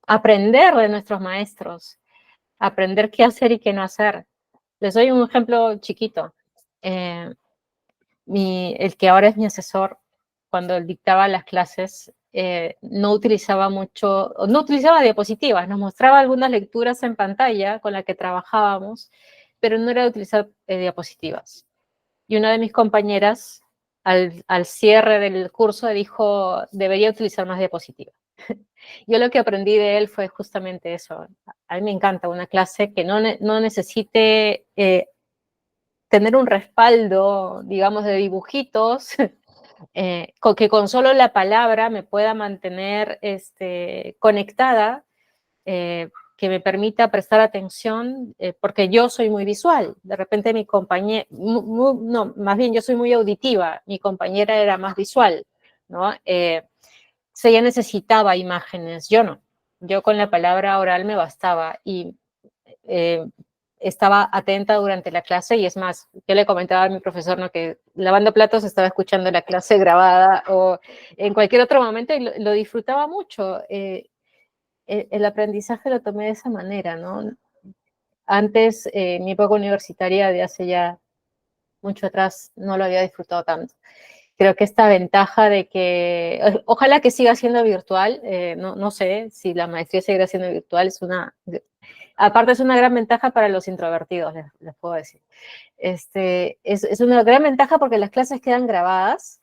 aprender de nuestros maestros, aprender qué hacer y qué no hacer. Les doy un ejemplo chiquito. El que ahora es mi asesor, cuando él dictaba las clases, no utilizaba diapositivas, nos mostraba algunas lecturas en pantalla con las que trabajábamos, pero no era de utilizar diapositivas. Y una de mis compañeras, al cierre del curso, dijo, debería utilizar más diapositivas. Yo lo que aprendí de él fue justamente eso. A mí me encanta una clase que no necesite tener un respaldo, digamos, de dibujitos, que con solo la palabra me pueda mantener conectada, que me permita prestar atención, porque yo soy muy visual. De repente mi compañera, no, más bien yo soy muy auditiva, mi compañera era más visual, ¿no? Ella necesitaba imágenes, yo no. Yo con la palabra oral me bastaba y estaba atenta durante la clase y es más, yo le comentaba a mi profesor, ¿no? Que lavando platos estaba escuchando la clase grabada o en cualquier otro momento y lo disfrutaba mucho. El aprendizaje lo tomé de esa manera, ¿no? Antes, mi época universitaria de hace ya mucho atrás, no lo había disfrutado tanto. Creo que esta ventaja de que, ojalá que siga siendo virtual, no sé si la maestría seguirá siendo virtual, aparte es una gran ventaja para los introvertidos, les puedo decir. Es una gran ventaja porque las clases quedan grabadas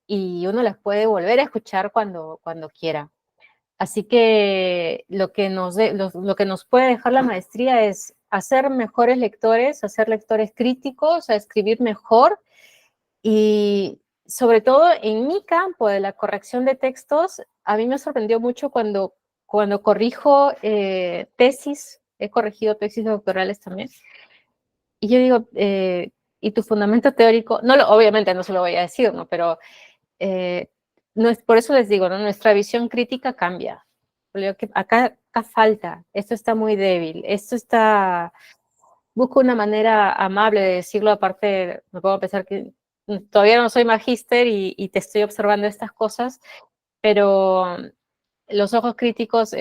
y uno las puede volver a escuchar cuando quiera. Así que lo que nos puede dejar la maestría es a ser mejores lectores, a ser lectores críticos, a escribir mejor y sobre todo en mi campo de la corrección de textos, a mí me sorprendió mucho cuando corrijo tesis, he corregido tesis doctorales también, y yo digo, ¿y tu fundamento teórico? No obviamente no se lo voy a decir, ¿no? Pero no es, por eso les digo, ¿no? Nuestra visión crítica cambia. Creo que acá falta, esto está muy débil, esto está... Busco una manera amable de decirlo, aparte me pongo a pensar que todavía no soy magíster y te estoy observando estas cosas, pero los ojos críticos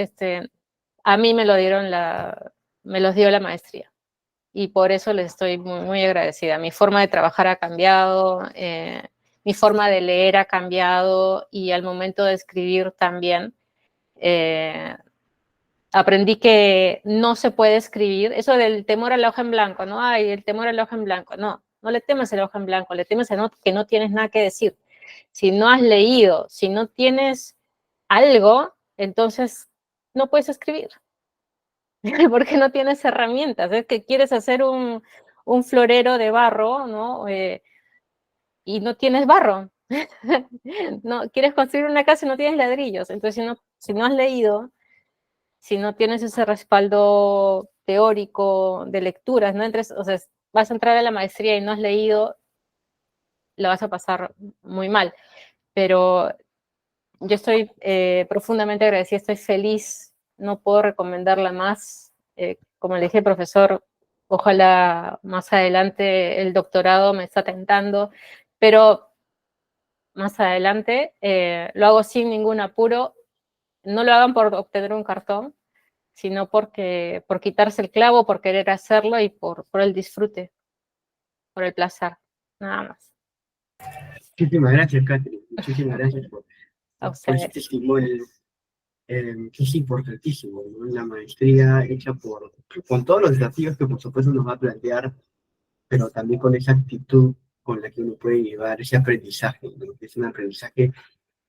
a mí me los dio la maestría. Y por eso les estoy muy, muy agradecida. Mi forma de trabajar ha cambiado, mi forma de leer ha cambiado y al momento de escribir también. Aprendí que no se puede escribir, eso del temor a la hoja en blanco, ¿no? Ay, el temor a la hoja en blanco. No, no le temas a la hoja en blanco, le temes a que no tienes nada que decir. Si no has leído, si no tienes algo, entonces no puedes escribir. Porque no tienes herramientas. Es que quieres hacer un florero de barro, ¿no? Y no tienes barro. No, quieres construir una casa y no tienes ladrillos. Entonces, si no has leído, si no tienes ese respaldo teórico de lecturas, no entres, o sea, vas a entrar a la maestría y no has leído, la vas a pasar muy mal. Pero yo estoy profundamente agradecida, estoy feliz, no puedo recomendarla más. Como le dije al profesor, ojalá más adelante el doctorado me está tentando, pero más adelante lo hago sin ningún apuro. No lo hagan por obtener un cartón, sino por quitarse el clavo, por querer hacerlo y por el disfrute, por el placer, nada más. Muchísimas gracias, Catherine. Muchísimas gracias A por ese ustedes. testimonio, que es importantísimo, ¿no? La maestría hecha con todos los desafíos que por supuesto nos va a plantear, pero también con esa actitud con la que uno puede llevar ese aprendizaje, ¿no? Que es un aprendizaje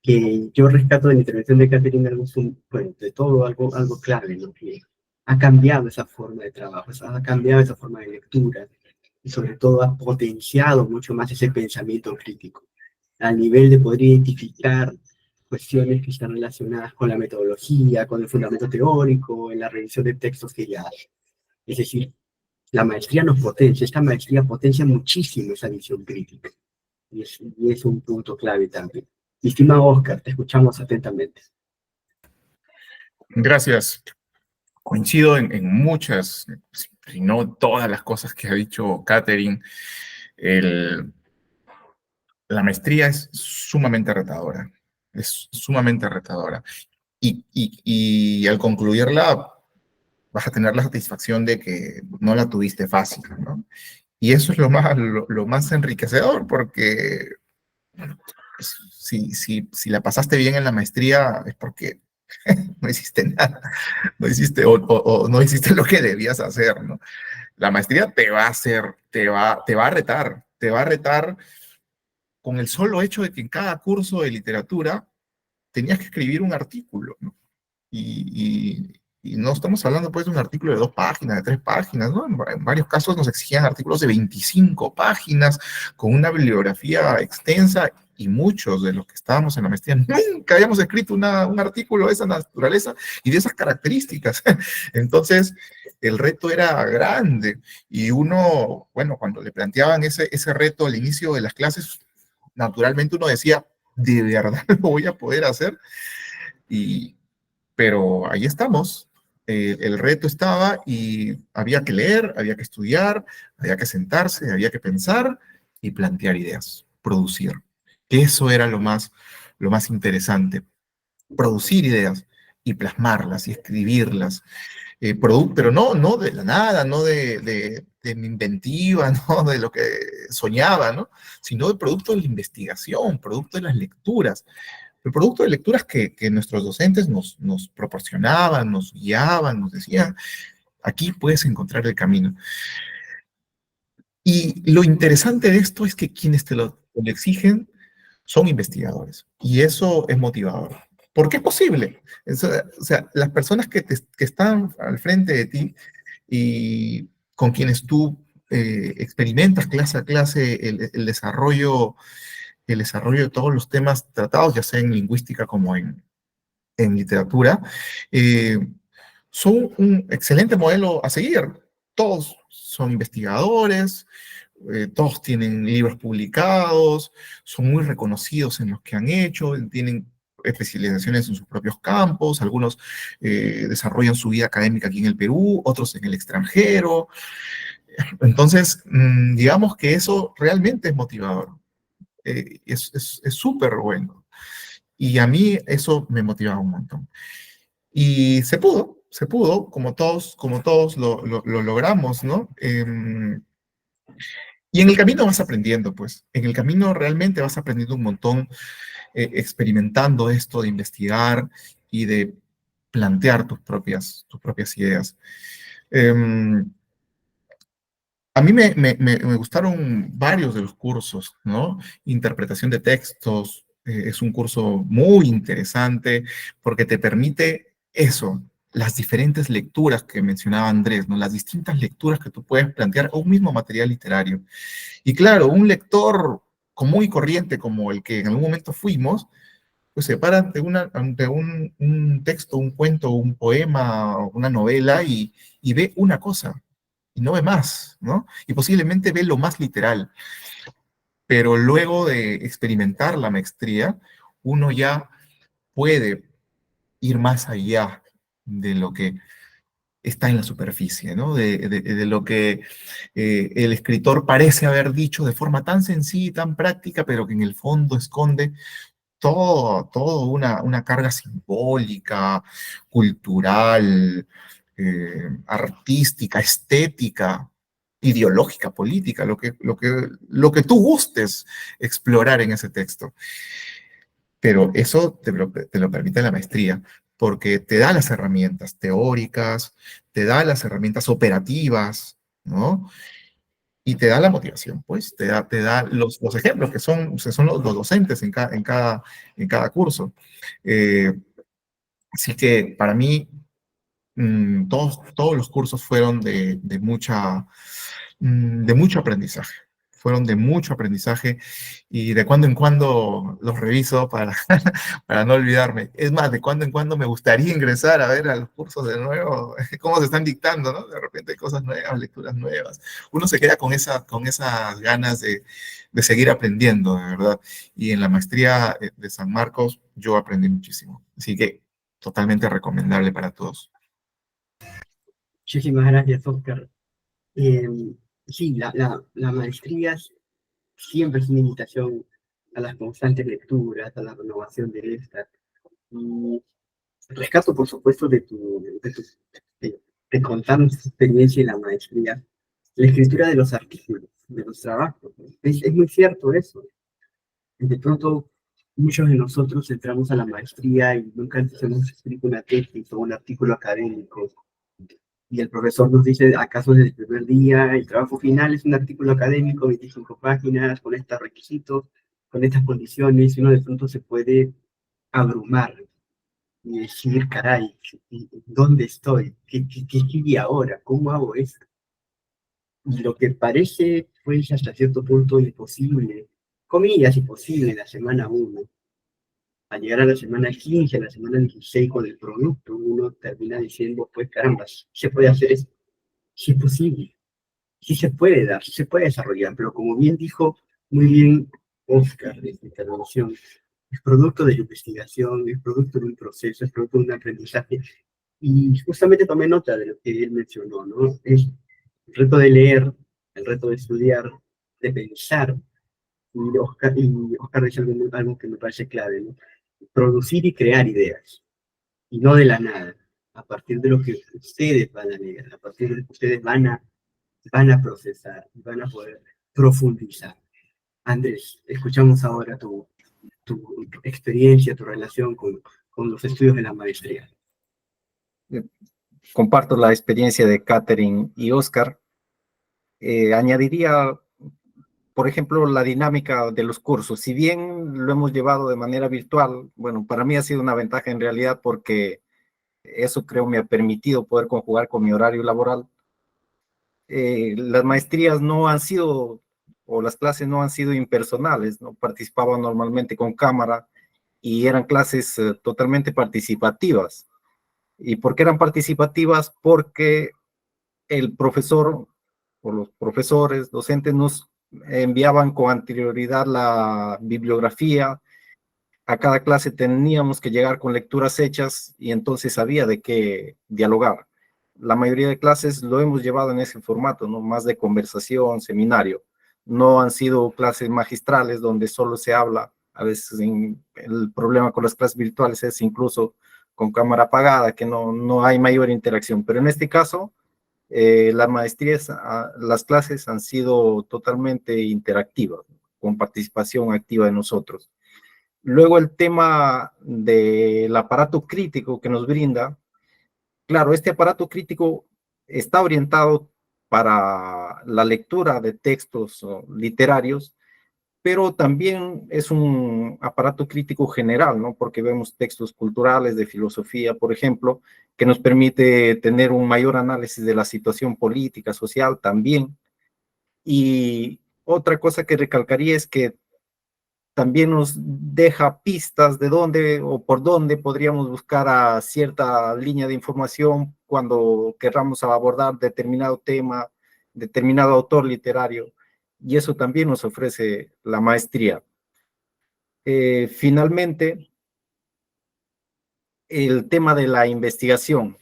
que yo rescato de la intervención de Catherine, bueno, de todo algo clave, ¿no? Que ha cambiado esa forma de trabajo, ha cambiado esa forma de lectura, y sobre todo ha potenciado mucho más ese pensamiento crítico, al nivel de poder identificar cuestiones que están relacionadas con la metodología, con el fundamento teórico, en la revisión de textos que ella hace. Es decir, la maestría nos potencia, esta maestría potencia muchísimo esa visión crítica, y es un punto clave también. Mi estimado Oscar, te escuchamos atentamente. Gracias. Coincido en muchas, si no todas las cosas que ha dicho Catherine. La maestría es sumamente retadora. Es sumamente retadora. Y al concluirla, vas a tener la satisfacción de que no la tuviste fácil, ¿no? Y eso es lo más enriquecedor, porque pues, si la pasaste bien en la maestría es porque no hiciste nada, no hiciste o no hiciste lo que debías hacer, ¿no? La maestría te va a hacer, te va a retar con el solo hecho de que en cada curso de literatura tenías que escribir un artículo, ¿no? Y no estamos hablando pues de un artículo de 2 páginas, de 3 páginas, ¿no? En varios casos nos exigían artículos de 25 páginas, con una bibliografía extensa, y muchos de los que estábamos en la maestría nunca habíamos escrito un artículo de esa naturaleza y de esas características. Entonces, el reto era grande, y uno, bueno, cuando le planteaban ese reto al inicio de las clases, naturalmente uno decía, ¿de verdad lo voy a poder hacer? Pero ahí estamos. El reto estaba y había que leer, había que estudiar, había que sentarse, había que pensar y plantear ideas, producir. Eso era lo más interesante. Producir ideas y plasmarlas y escribirlas. Pero no de la nada, no de mi inventiva, no de lo que soñaba, ¿no? Sino de producto de la investigación, producto de las lecturas. El producto de lecturas que nuestros docentes nos proporcionaban, nos guiaban, nos decían, aquí puedes encontrar el camino. Y lo interesante de esto es que quienes te lo exigen son investigadores, y eso es motivador. ¿Por qué es posible? O sea, las personas que están al frente de ti y con quienes tú experimentas clase a clase el desarrollo de todos los temas tratados, ya sea en lingüística como en literatura, son un excelente modelo a seguir. Todos son investigadores, todos tienen libros publicados, son muy reconocidos en los que han hecho, tienen especializaciones en sus propios campos, algunos desarrollan su vida académica aquí en el Perú, otros en el extranjero. Entonces, digamos que eso realmente es motivador. Es súper bueno. Y a mí eso me motivaba un montón. Y se pudo, como todos lo logramos, ¿no? Y en el camino vas aprendiendo, pues. En el camino realmente vas aprendiendo un montón, experimentando esto de investigar y de plantear tus propias ideas. A mí me gustaron varios de los cursos, ¿no? Interpretación de textos, es un curso muy interesante porque te permite eso, las diferentes lecturas que mencionaba Andrés, ¿no? Las distintas lecturas que tú puedes plantear a un mismo material literario. Y claro, un lector común y corriente como el que en algún momento fuimos, pues se para ante un texto, un cuento, un poema, una novela y ve una cosa y no ve más, ¿no? Y posiblemente ve lo más literal. Pero luego de experimentar la maestría, uno ya puede ir más allá de lo que está en la superficie, ¿no? De lo que el escritor parece haber dicho de forma tan sencilla y tan práctica, pero que en el fondo esconde todo una carga simbólica, cultural, artística, estética, ideológica, política, lo que tú gustes explorar en ese texto. Pero eso te lo permite la maestría, porque te da las herramientas teóricas, te da las herramientas operativas, ¿no? Y te da la motivación, pues, te da los ejemplos, que son los docentes en cada curso. Así que para mí, todos los cursos fueron de mucho aprendizaje. Fueron de mucho aprendizaje y de cuando en cuando los reviso para no olvidarme. Es más, de cuando en cuando me gustaría ingresar a ver a los cursos de nuevo, cómo se están dictando, ¿no? De repente hay cosas nuevas, lecturas nuevas. Uno se queda con esas ganas de seguir aprendiendo, de verdad. Y en la maestría de San Marcos yo aprendí muchísimo. Así que totalmente recomendable para todos. Muchísimas gracias, Oscar. Eh, sí, la maestría siempre es una invitación a las constantes lecturas, a la renovación de estas. Y rescato, por supuesto, de contarnos tu experiencia en la maestría, la escritura de los artículos, de los trabajos. Es muy cierto eso. De pronto, muchos de nosotros entramos a la maestría y nunca antes hemos escrito una tesis o un artículo académico. Y el profesor nos dice, acaso desde el primer día, el trabajo final es un artículo académico, 25 páginas, con estos requisitos, con estas condiciones, y uno de pronto se puede abrumar y decir, caray, ¿dónde estoy? ¿Qué sigue ahora? ¿Cómo hago esto? Y lo que parece, pues, hasta cierto punto imposible, comillas, imposible en la semana 1, al llegar a la semana 15, a la semana 16 con el producto, uno termina diciendo, pues, caramba, se puede hacer esto, sí es posible, sí se puede dar, sí se puede desarrollar, pero como bien dijo muy bien Oscar en su intervención, es producto de la investigación, es producto de un proceso, es producto de un aprendizaje. Y justamente tomé nota de lo que él mencionó, ¿no? Es el reto de leer, el reto de estudiar, de pensar. Y Oscar dice algo que me parece clave, ¿no? Producir y crear ideas, y no de la nada, a partir de lo que ustedes van a leer, a partir de lo que ustedes van a procesar, van a poder profundizar. Andrés, escuchamos ahora tu experiencia, tu relación con los estudios de la maestría. Comparto la experiencia de Catherine y Oscar. Añadiría, por ejemplo, la dinámica de los cursos. Si bien lo hemos llevado de manera virtual, bueno, para mí ha sido una ventaja en realidad porque eso creo me ha permitido poder conjugar con mi horario laboral. las maestrías no han sido, o las clases no han sido impersonales, ¿no? Participaban normalmente con cámara y eran clases totalmente participativas. ¿Y por qué eran participativas? Porque el profesor o los profesores, docentes nos enviaban con anterioridad la bibliografía. A cada clase teníamos que llegar con lecturas hechas y entonces había de qué dialogar. La mayoría de clases lo hemos llevado en ese formato, ¿no? Más de conversación, seminario. No han sido clases magistrales donde solo se habla. A veces el problema con las clases virtuales es incluso con cámara apagada, que no hay mayor interacción. Pero en este caso, las maestrías, las clases han sido totalmente interactivas, con participación activa de nosotros. Luego el tema del aparato crítico que nos brinda, claro, este aparato crítico está orientado para la lectura de textos literarios, pero también es un aparato crítico general, ¿no? Porque vemos textos culturales, de filosofía, por ejemplo, que nos permite tener un mayor análisis de la situación política, social también. Y otra cosa que recalcaría es que también nos deja pistas de dónde o por dónde podríamos buscar a cierta línea de información cuando querramos abordar determinado tema, determinado autor literario, y eso también nos ofrece la maestría. Finalmente, el tema de la investigación.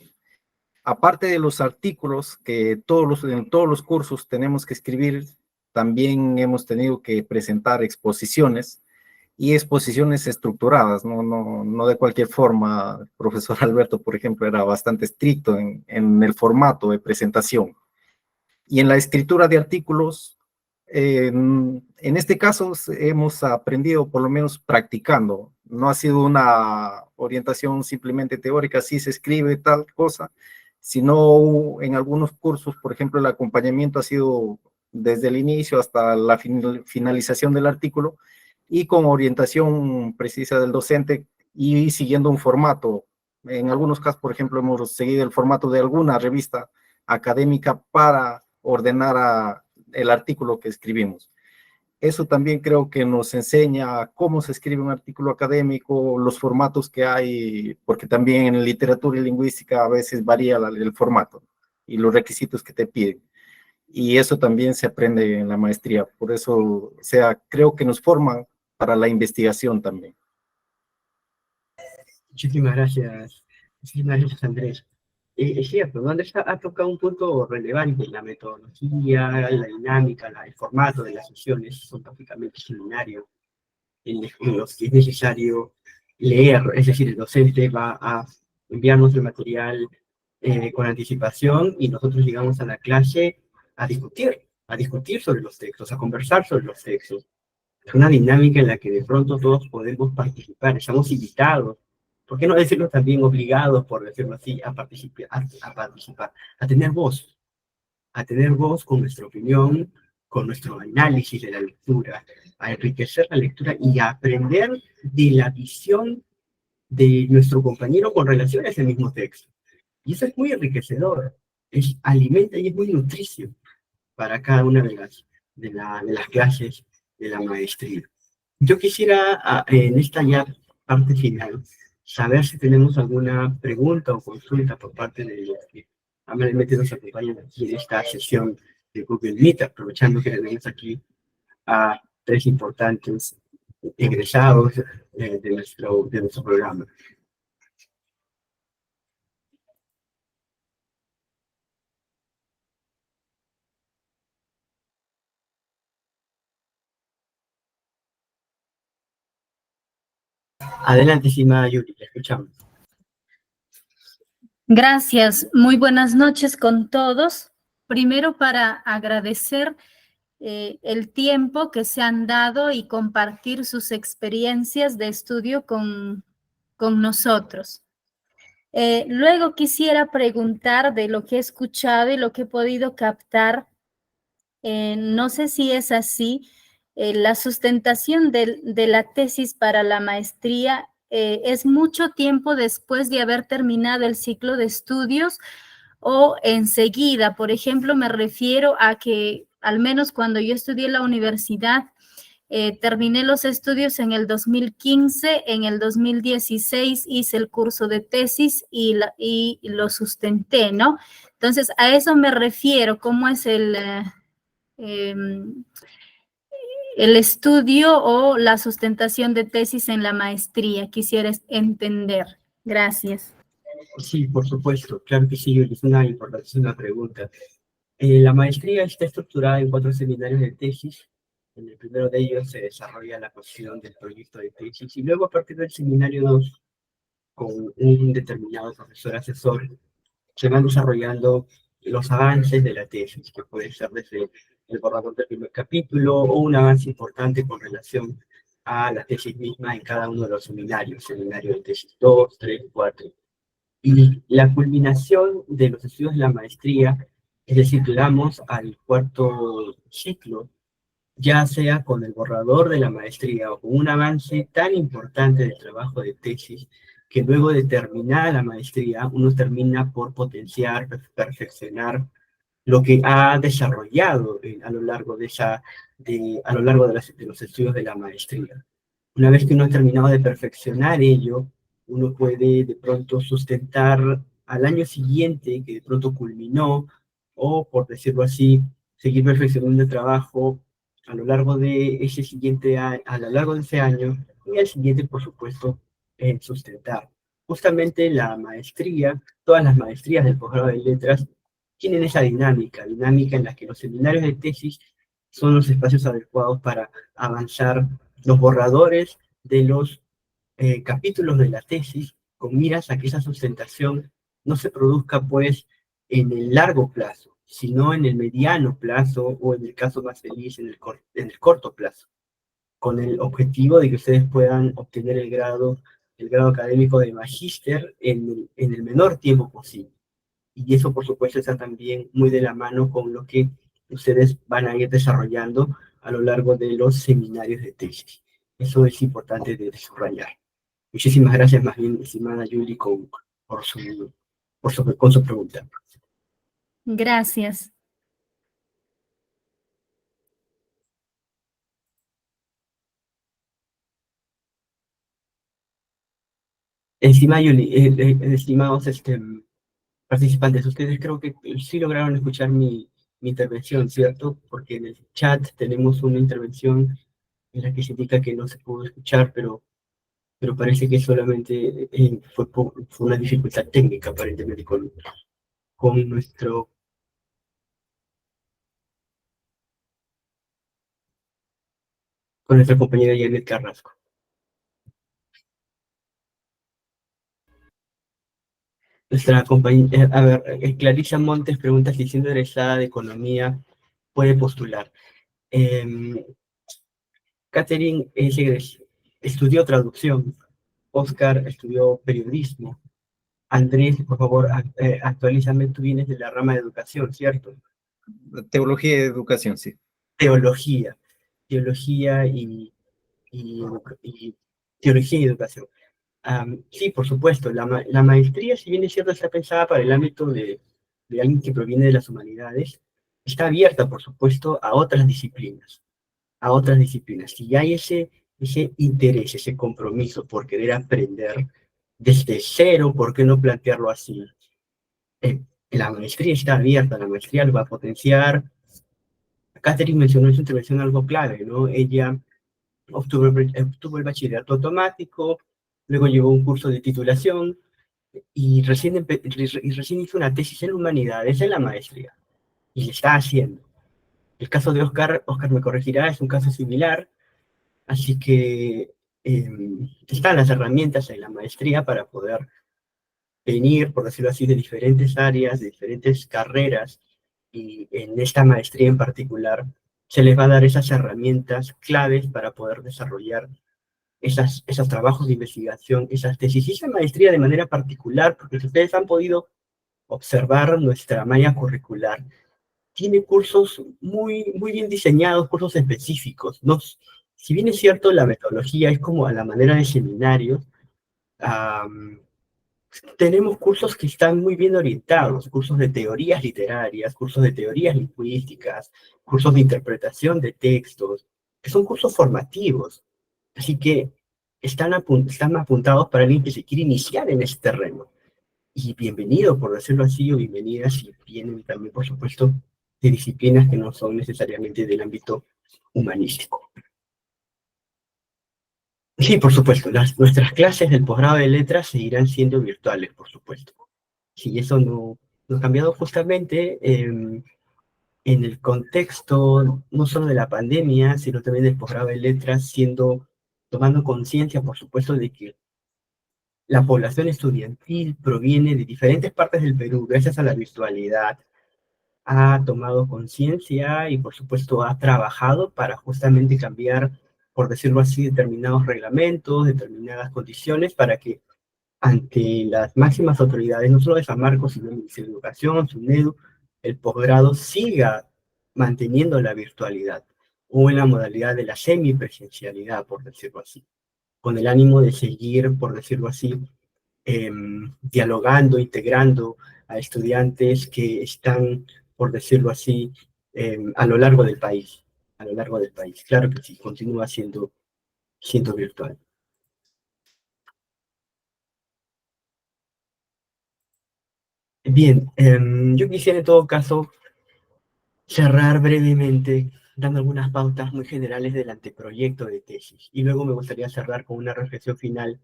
Aparte de los artículos que en todos los cursos tenemos que escribir, también hemos tenido que presentar exposiciones y exposiciones estructuradas, no de cualquier forma. El profesor Alberto, por ejemplo, era bastante estricto en el formato de presentación. Y en la escritura de artículos, en este caso hemos aprendido, por lo menos practicando. No ha sido una orientación simplemente teórica, sí se escribe tal cosa, sino en algunos cursos, por ejemplo, el acompañamiento ha sido desde el inicio hasta la finalización del artículo y con orientación precisa del docente y siguiendo un formato. En algunos casos, por ejemplo, hemos seguido el formato de alguna revista académica para ordenar el artículo que escribimos. Eso también creo que nos enseña cómo se escribe un artículo académico, los formatos que hay, porque también en literatura y lingüística a veces varía el formato y los requisitos que te piden. Y eso también se aprende en la maestría. Por eso, o sea, creo que nos forman para la investigación también. Muchísimas gracias, Andrés. Es cierto, ¿no? Andrés ha tocado un punto relevante: la metodología, la dinámica, el formato de las sesiones son prácticamente seminarios en los que es necesario leer, es decir, el docente va a enviarnos el material con anticipación y nosotros llegamos a la clase a discutir sobre los textos, a conversar sobre los textos. Es una dinámica en la que de pronto todos podemos participar, estamos invitados, ¿por qué no decirlo también obligados, por decirlo así, a participar, a tener voz con nuestra opinión, con nuestro análisis de la lectura, a enriquecer la lectura y a aprender de la visión de nuestro compañero con relación a ese mismo texto? Y eso es muy enriquecedor, alimenta y es muy nutricio para cada una de las clases de la maestría. Yo quisiera, en esta ya parte final, saber si tenemos alguna pregunta o consulta por parte de los que amablemente nos acompañan aquí en esta sesión de Google Meet, aprovechando que tenemos aquí a tres importantes egresados de nuestro programa. Adelante, estimada Yuri, te escuchamos. Gracias, muy buenas noches con todos. Primero, para agradecer el tiempo que se han dado y compartir sus experiencias de estudio con nosotros. Luego quisiera preguntar de lo que he escuchado y lo que he podido captar. No sé si es así, la sustentación de la tesis para la maestría es mucho tiempo después de haber terminado el ciclo de estudios, o enseguida. Por ejemplo, me refiero a que al menos cuando yo estudié en la universidad, terminé los estudios en el 2015, en el 2016 hice el curso de tesis y lo sustenté, ¿no? Entonces, a eso me refiero, cómo es el estudio o la sustentación de tesis en la maestría. Quisiera entender. Gracias. Sí, por supuesto, claro que sí, es una importantísima pregunta. La maestría está estructurada en 4 seminarios de tesis. En el primero de ellos se desarrolla la cuestión del proyecto de tesis y luego a partir del seminario 2, con un determinado profesor asesor, se van desarrollando los avances de la tesis, que puede ser desde el borrador del primer capítulo o un avance importante con relación a la tesis misma en cada uno de los seminarios, seminario de tesis 2, 3, 4. Y la culminación de los estudios de la maestría, es decir, llegamos al 4º ciclo, ya sea con el borrador de la maestría o con un avance tan importante del trabajo de tesis, que luego de terminada la maestría, uno termina por potenciar, perfeccionar lo que ha desarrollado a lo largo de los estudios de la maestría. Una vez que uno ha terminado de perfeccionar ello, uno puede de pronto sustentar al año siguiente, que de pronto culminó, o por decirlo así, seguir perfeccionando el trabajo a lo largo de ese siguiente año, a lo largo de ese año, y al siguiente, por supuesto, sustentar. Justamente la maestría, todas las maestrías del posgrado de letras, tienen esa dinámica en la que los seminarios de tesis son los espacios adecuados para avanzar los borradores de los capítulos de la tesis con miras a que esa sustentación no se produzca pues en el largo plazo, sino en el mediano plazo o en el caso más feliz en el corto plazo, con el objetivo de que ustedes puedan obtener el grado académico de magíster en el menor tiempo posible. Y eso, por supuesto, está también muy de la mano con lo que ustedes van a ir desarrollando a lo largo de los seminarios de tesis. Eso es importante de subrayar. Muchísimas gracias, más bien, estimada Yuri, con su pregunta. Gracias. Estimada Yuri, estimados participantes, ustedes creo que sí lograron escuchar mi intervención, ¿cierto? Porque en el chat tenemos una intervención en la que se indica que no se pudo escuchar, pero parece que solamente fue una dificultad técnica, aparentemente, con nuestra compañera Janet Carrasco. Nuestra compañera, a ver, Clarisa Montes pregunta si siendo egresada de Economía puede postular. Catherine estudió traducción, Oscar estudió periodismo. Andrés, por favor, actualízame, tú vienes de la rama de educación, ¿cierto? Teología y educación, sí. Teología y teología y educación. Sí, por supuesto, la maestría, si bien es cierto, está pensada para el ámbito de alguien que proviene de las humanidades, está abierta, por supuesto, a otras disciplinas. Si hay ese interés, ese compromiso por querer aprender desde cero, ¿por qué no plantearlo así? La maestría está abierta, la maestría lo va a potenciar. Catherine mencionó en su intervención algo clave, ¿no? Ella obtuvo el bachillerato automático, luego llevó un curso de titulación y recién hizo una tesis en humanidades en la maestría. Y le está haciendo. El caso de Oscar me corregirá, es un caso similar, así que están las herramientas en la maestría para poder venir, por decirlo así, de diferentes áreas, de diferentes carreras, y en esta maestría en particular se les va a dar esas herramientas claves para poder desarrollar esos trabajos de investigación, esas tesis, y esa maestría de manera particular, porque si ustedes han podido observar nuestra malla curricular, tiene cursos muy bien diseñados, cursos específicos, ¿no? Si bien es cierto, la metodología es como a la manera de seminarios, tenemos cursos que están muy bien orientados, cursos de teorías literarias, cursos de teorías lingüísticas, cursos de interpretación de textos, que son cursos formativos. Así que están apuntados para alguien que se quiere iniciar en este terreno. Y bienvenido, por decirlo así, o bienvenidas si vienen también, por supuesto, de disciplinas que no son necesariamente del ámbito humanístico. Sí, por supuesto, nuestras clases del posgrado de letras seguirán siendo virtuales, por supuesto. Sí, eso no ha cambiado justamente en el contexto no solo de la pandemia, sino también del posgrado de letras, tomando conciencia, por supuesto, de que la población estudiantil proviene de diferentes partes del Perú, gracias a la virtualidad, ha tomado conciencia y, por supuesto, ha trabajado para justamente cambiar, por decirlo así, determinados reglamentos, determinadas condiciones, para que ante las máximas autoridades, no solo de San Marcos, sino de Educación, SUNEDU, el posgrado siga manteniendo la virtualidad o en la modalidad de la semipresencialidad, por decirlo así, con el ánimo de seguir, por decirlo así, dialogando, integrando a estudiantes que están, por decirlo así, a lo largo del país, a lo largo del país. Claro que sí, continúa siendo virtual. Bien, yo quisiera en todo caso cerrar brevemente dando algunas pautas muy generales del anteproyecto de tesis. Y luego me gustaría cerrar con una reflexión final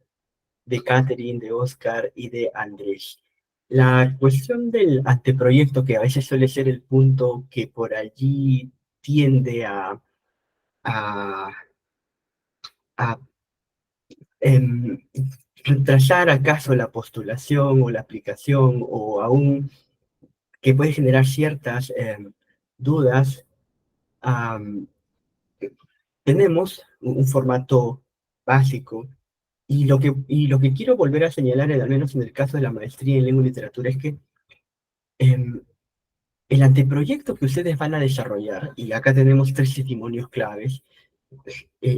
de Catherine, de Oscar y de Andrés. La cuestión del anteproyecto, que a veces suele ser el punto que por allí tiende a, a retrasar acaso la postulación o la aplicación, o aún que puede generar ciertas dudas. Tenemos un formato básico, y lo que quiero volver a señalar, al menos en el caso de la maestría en lengua y literatura, es que em, el anteproyecto que ustedes van a desarrollar, y acá tenemos 3 testimonios claves.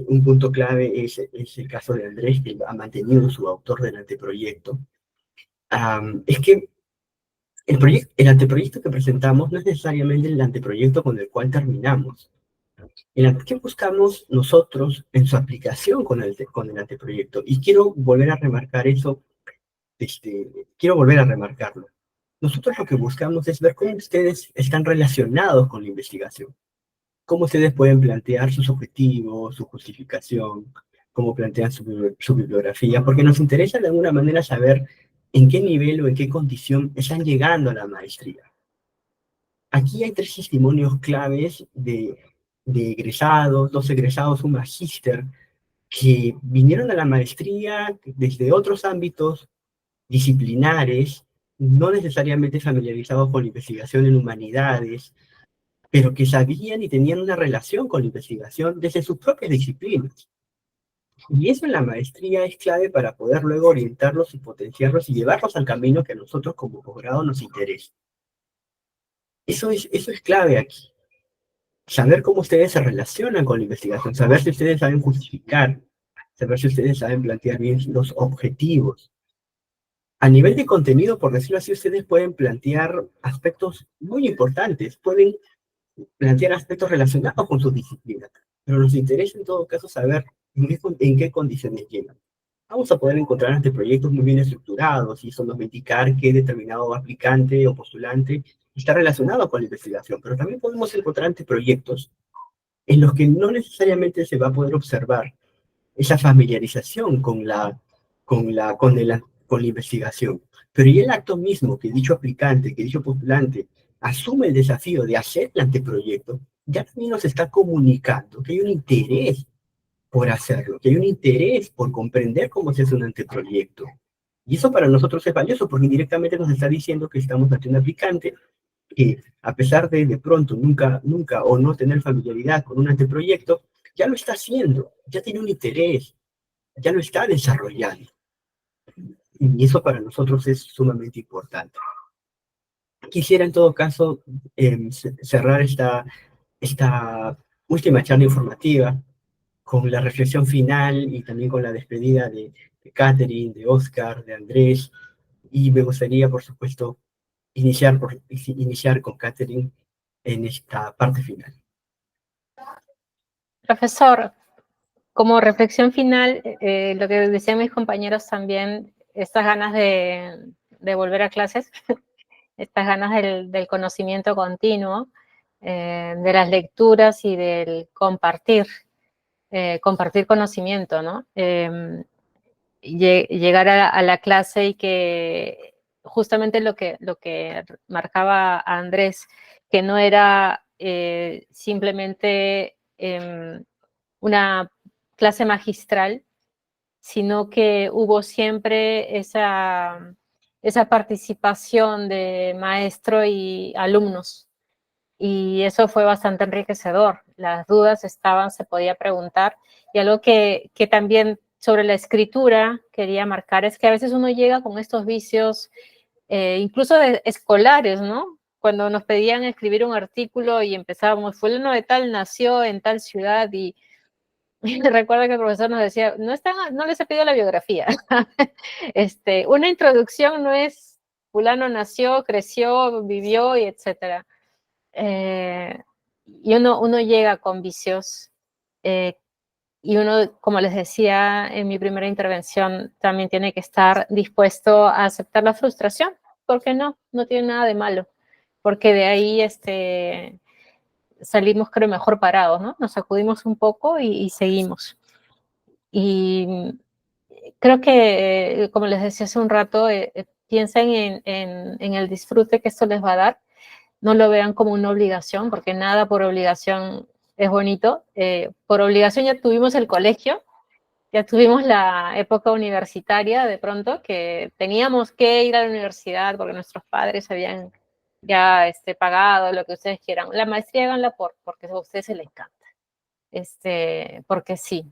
Un punto clave es el caso de Andrés, que ha mantenido su autor del anteproyecto. Es que el anteproyecto que presentamos no es necesariamente el anteproyecto con el cual terminamos. ¿Qué buscamos nosotros en su aplicación con el anteproyecto? Y quiero volver a remarcar eso, quiero volver a remarcarlo. Nosotros lo que buscamos es ver cómo ustedes están relacionados con la investigación, cómo ustedes pueden plantear sus objetivos, su justificación, cómo plantean su bibliografía, porque nos interesa de alguna manera saber en qué nivel o en qué condición están llegando a la maestría. Aquí hay 3 testimonios claves de egresados, 2 egresados, un magíster, que vinieron a la maestría desde otros ámbitos disciplinares, no necesariamente familiarizados con la investigación en humanidades, pero que sabían y tenían una relación con la investigación desde sus propias disciplinas. Y eso en la maestría es clave para poder luego orientarlos y potenciarlos y llevarlos al camino que a nosotros como posgrado nos interesa. Eso es clave aquí. Saber cómo ustedes se relacionan con la investigación, saber si ustedes saben justificar, saber si ustedes saben plantear bien los objetivos. A nivel de contenido, por decirlo así, ustedes pueden plantear aspectos muy importantes, pueden plantear aspectos relacionados con su disciplina, pero nos interesa en todo caso saber en qué condiciones llegan. Vamos a poder encontrar anteproyectos muy bien estructurados, y eso nos va a indicar qué determinado aplicante o postulante está relacionado con la investigación, pero también podemos encontrar anteproyectos en los que no necesariamente se va a poder observar esa familiarización con la investigación. Pero y el acto mismo que dicho aplicante, que dicho postulante asume el desafío de hacer el anteproyecto, ya también nos está comunicando que hay un interés por hacerlo, que hay un interés por comprender cómo se hace un anteproyecto. Y eso para nosotros es valioso, porque indirectamente nos está diciendo que estamos ante un aplicante que, a pesar de pronto nunca o no tener familiaridad con un anteproyecto, ya lo está haciendo, ya tiene un interés, ya lo está desarrollando. Y eso para nosotros es sumamente importante. Quisiera en todo caso cerrar esta última charla informativa con la reflexión final y también con la despedida de Catherine, de Oscar, de Andrés, Y me gustaría, por supuesto, iniciar con Catherine en esta parte final. Profesor, como reflexión final, lo que decían mis compañeros también, estas ganas de volver a clases, estas ganas del conocimiento continuo, de las lecturas y del compartir conocimiento, ¿no? Llegar a la clase y que justamente lo que marcaba a Andrés, que no era simplemente una clase magistral, sino que hubo siempre esa participación de maestro y alumnos. Y eso fue bastante enriquecedor. Las dudas estaban, se podía preguntar. Y algo que también sobre la escritura quería marcar es que a veces uno llega con estos vicios, incluso escolares, ¿no? Cuando nos pedían escribir un artículo y empezábamos, fulano de tal nació en tal ciudad y recuerdo que el profesor nos decía, no les he pedido la biografía. Una introducción no es fulano nació, creció, vivió y etcétera. Y uno llega con vicios y uno, como les decía en mi primera intervención, también tiene que estar dispuesto a aceptar la frustración, porque no tiene nada de malo, porque de ahí salimos creo mejor parados, ¿no? Nos sacudimos un poco y seguimos. Y creo que, como les decía hace un rato, piensen en el disfrute que esto les va a dar. No lo vean como una obligación, porque nada por obligación es bonito. Por obligación ya tuvimos el colegio, ya tuvimos la época universitaria de pronto, que teníamos que ir a la universidad porque nuestros padres habían ya pagado lo que ustedes quieran. La maestría háganla porque a ustedes se les encanta. Porque sí,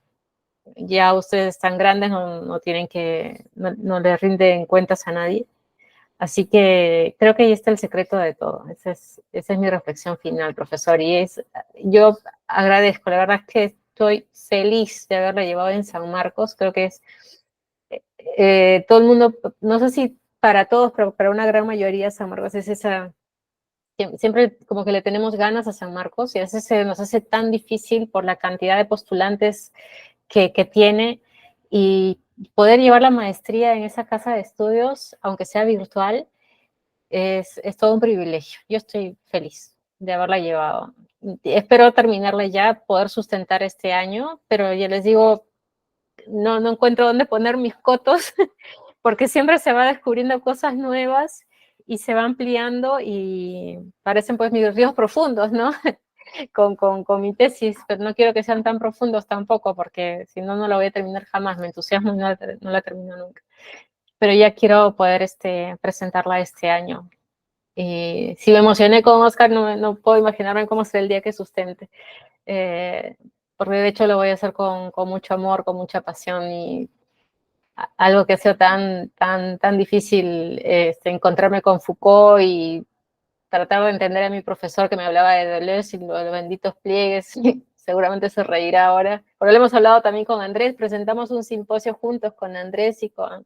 ya ustedes están grandes, no tienen no les rinden cuentas a nadie. Así que creo que ahí está el secreto de todo. Esa es mi reflexión final, profesor. Yo agradezco, la verdad es que estoy feliz de haberla llevado en San Marcos. Creo que todo el mundo, no sé si para todos, pero para una gran mayoría San Marcos es siempre como que le tenemos ganas a San Marcos y a veces se nos hace tan difícil por la cantidad de postulantes que tiene, y poder llevar la maestría en esa casa de estudios, aunque sea virtual, es todo un privilegio. Yo estoy feliz de haberla llevado. Espero terminarla ya, poder sustentar este año, pero ya les digo, no encuentro dónde poner mis cotos, porque siempre se va descubriendo cosas nuevas y se va ampliando y parecen pues mis ríos profundos, ¿no? Con mi tesis, pero no quiero que sean tan profundos tampoco, porque si no, no la voy a terminar jamás. Me entusiasmo y no la termino nunca. Pero ya quiero poder presentarla este año. Si me emocioné con Oscar, no puedo imaginarme cómo será el día que sustente. Porque de hecho lo voy a hacer con mucho amor, con mucha pasión, y algo que ha sido tan difícil, encontrarme con Foucault y tratar de entender a mi profesor que me hablaba de Deleuze y los benditos pliegues. Seguramente se reirá ahora. Pero lo hemos hablado también con Andrés. Presentamos un simposio juntos con Andrés y con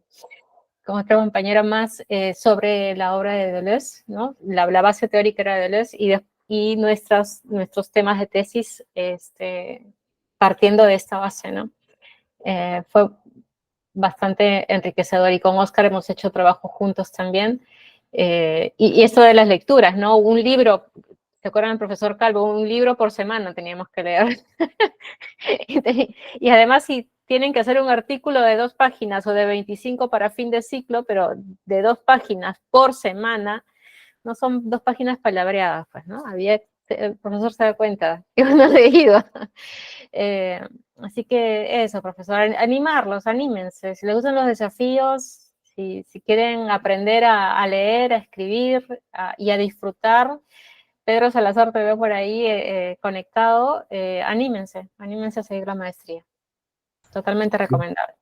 otra compañera más sobre la obra de Deleuze, ¿no? La base teórica era de Deleuze y nuestros temas de tesis partiendo de esta base, ¿no? Fue bastante enriquecedor, y con Oscar hemos hecho trabajo juntos también. Y esto de las lecturas, ¿no? Un libro, ¿se acuerdan del profesor Calvo? Un libro por semana teníamos que leer. Y además, si tienen que hacer un artículo de 2 páginas o de 25 para fin de ciclo, pero de 2 páginas por semana, no son 2 páginas palabreadas, pues, ¿no? El profesor se da cuenta que uno ha leído. Así que eso, profesor, animarlos, anímense. Si les gustan los desafíos, si quieren aprender a leer, a escribir y a disfrutar, Pedro Salazar te veo por ahí conectado, anímense a seguir la maestría. Totalmente recomendable.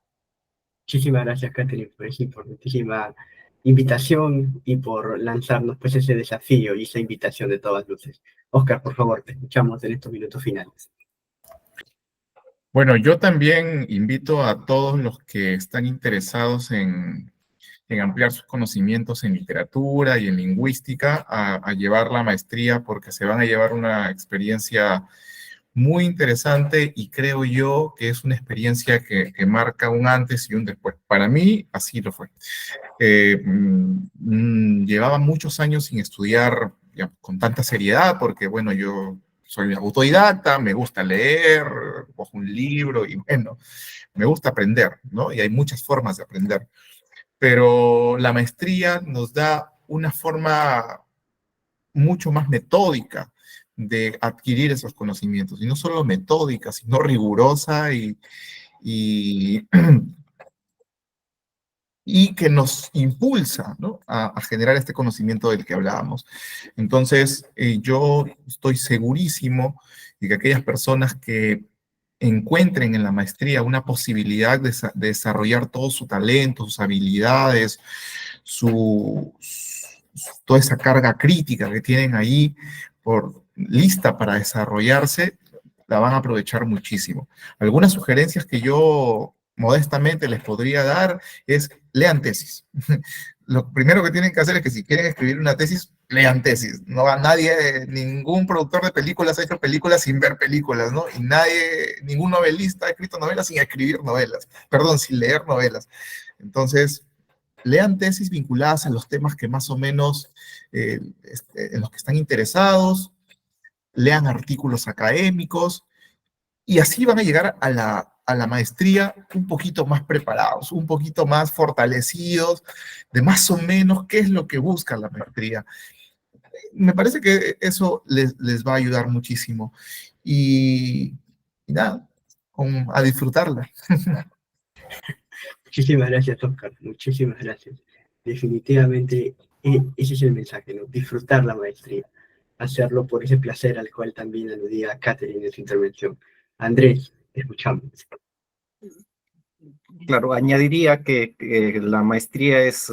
Muchísimas gracias, Catherine, por esa importantísima invitación y por lanzarnos pues ese desafío y esa invitación de todas luces. Oscar, por favor, te escuchamos en estos minutos finales. Bueno, yo también invito a todos los que están interesados en en ampliar sus conocimientos en literatura y en lingüística a llevar la maestría, porque se van a llevar una experiencia muy interesante y creo yo que es una experiencia que marca un antes y un después. Para mí, así lo fue. Llevaba muchos años sin estudiar ya, con tanta seriedad, porque bueno, yo soy autodidacta, me gusta leer, cojo un libro y bueno, me gusta aprender, ¿no? Y hay muchas formas de aprender. Pero la maestría nos da una forma mucho más metódica de adquirir esos conocimientos, y no solo metódica, sino rigurosa y que nos impulsa, ¿no? a generar este conocimiento del que hablábamos. Entonces, yo estoy segurísimo de que aquellas personas que encuentren en la maestría una posibilidad de desarrollar todo su talento, sus habilidades, toda esa carga crítica que tienen ahí lista para desarrollarse, la van a aprovechar muchísimo. Algunas sugerencias que yo modestamente les podría dar es lean tesis. Lo primero que tienen que hacer es que si quieren escribir una tesis, lean tesis. No va nadie, ningún productor de películas ha hecho películas sin ver películas, ¿no? Y ningún novelista ha escrito novelas sin escribir novelas, perdón, sin leer novelas. Entonces, lean tesis vinculadas a los temas que más o menos en los que están interesados, lean artículos académicos, y así van a llegar a la maestría un poquito más preparados, un poquito más fortalecidos, de más o menos qué es lo que busca la maestría. Me parece que eso les va a ayudar muchísimo. Y nada, a disfrutarla. Muchísimas gracias, Oscar. Muchísimas gracias. Definitivamente ese es el mensaje, ¿no? Disfrutar la maestría. Hacerlo por ese placer al cual también aludía Catherine en su intervención. Andrés, te escuchamos. Claro, añadiría que la maestría es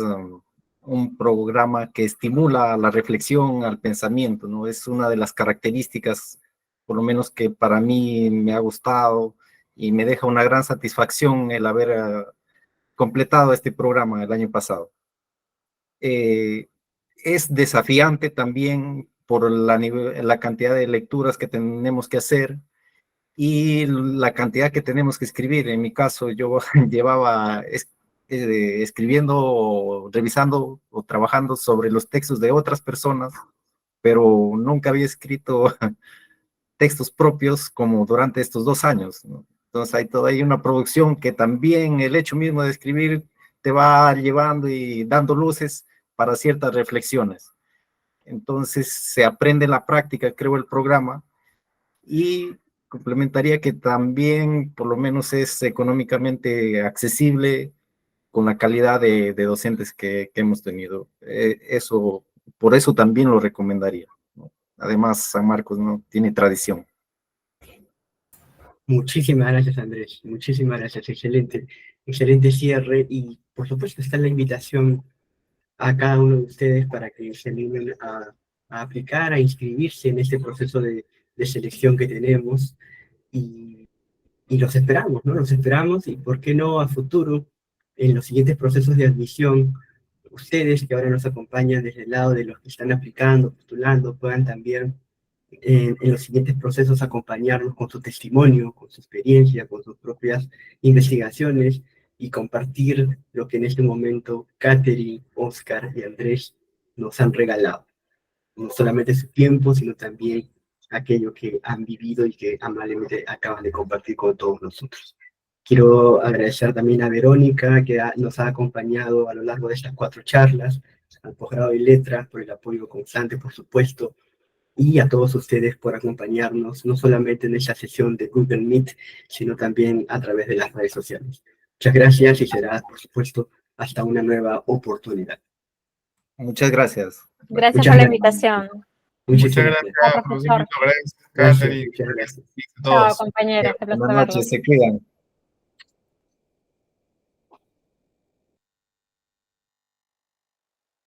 un programa que estimula la reflexión, al pensamiento, ¿no? Es una de las características, por lo menos que para mí me ha gustado y me deja una gran satisfacción el haber completado este programa el año pasado. Es desafiante también por la cantidad de lecturas que tenemos que hacer y la cantidad que tenemos que escribir. En mi caso, yo llevaba escribiendo, revisando o trabajando sobre los textos de otras personas, pero nunca había escrito textos propios como durante estos 2 años, ¿no? Entonces hay toda una producción que también el hecho mismo de escribir te va llevando y dando luces para ciertas reflexiones. Entonces se aprende en la práctica, creo, el programa, y complementaría que también por lo menos es económicamente accesible con la calidad de docentes que hemos tenido. Por eso también lo recomendaría, ¿no? Además, San Marcos no tiene tradición. Muchísimas gracias, Andrés. Muchísimas gracias. Excelente, excelente cierre. Y por supuesto está la invitación a cada uno de ustedes para que se animen a aplicar, a inscribirse en este proceso de selección que tenemos. Y los esperamos, ¿no? Los esperamos, y por qué no a futuro, en los siguientes procesos de admisión, ustedes que ahora nos acompañan desde el lado de los que están aplicando, postulando, puedan también en los siguientes procesos acompañarnos con su testimonio, con su experiencia, con sus propias investigaciones, y compartir lo que en este momento Catherine, Oscar y Andrés nos han regalado. No solamente su tiempo, sino también aquello que han vivido y que amablemente acaban de compartir con todos nosotros. Quiero agradecer también a Verónica, que nos ha acompañado a lo largo de estas 4 charlas, al posgrado de letras, por el apoyo constante, por supuesto, y a todos ustedes por acompañarnos, no solamente en esta sesión de Google Meet, sino también a través de las redes sociales. Muchas gracias, y será, por supuesto, hasta una nueva oportunidad. Muchas gracias. Gracias Muchas por la gracias. invitación. Muchas Muchísimas gracias, Chao, los profesor. invito, gracias, gracias. Catherine, Muchas gracias. a Chao, todos. compañeros. Qué placer Buenas verlos. noches, se cuidan.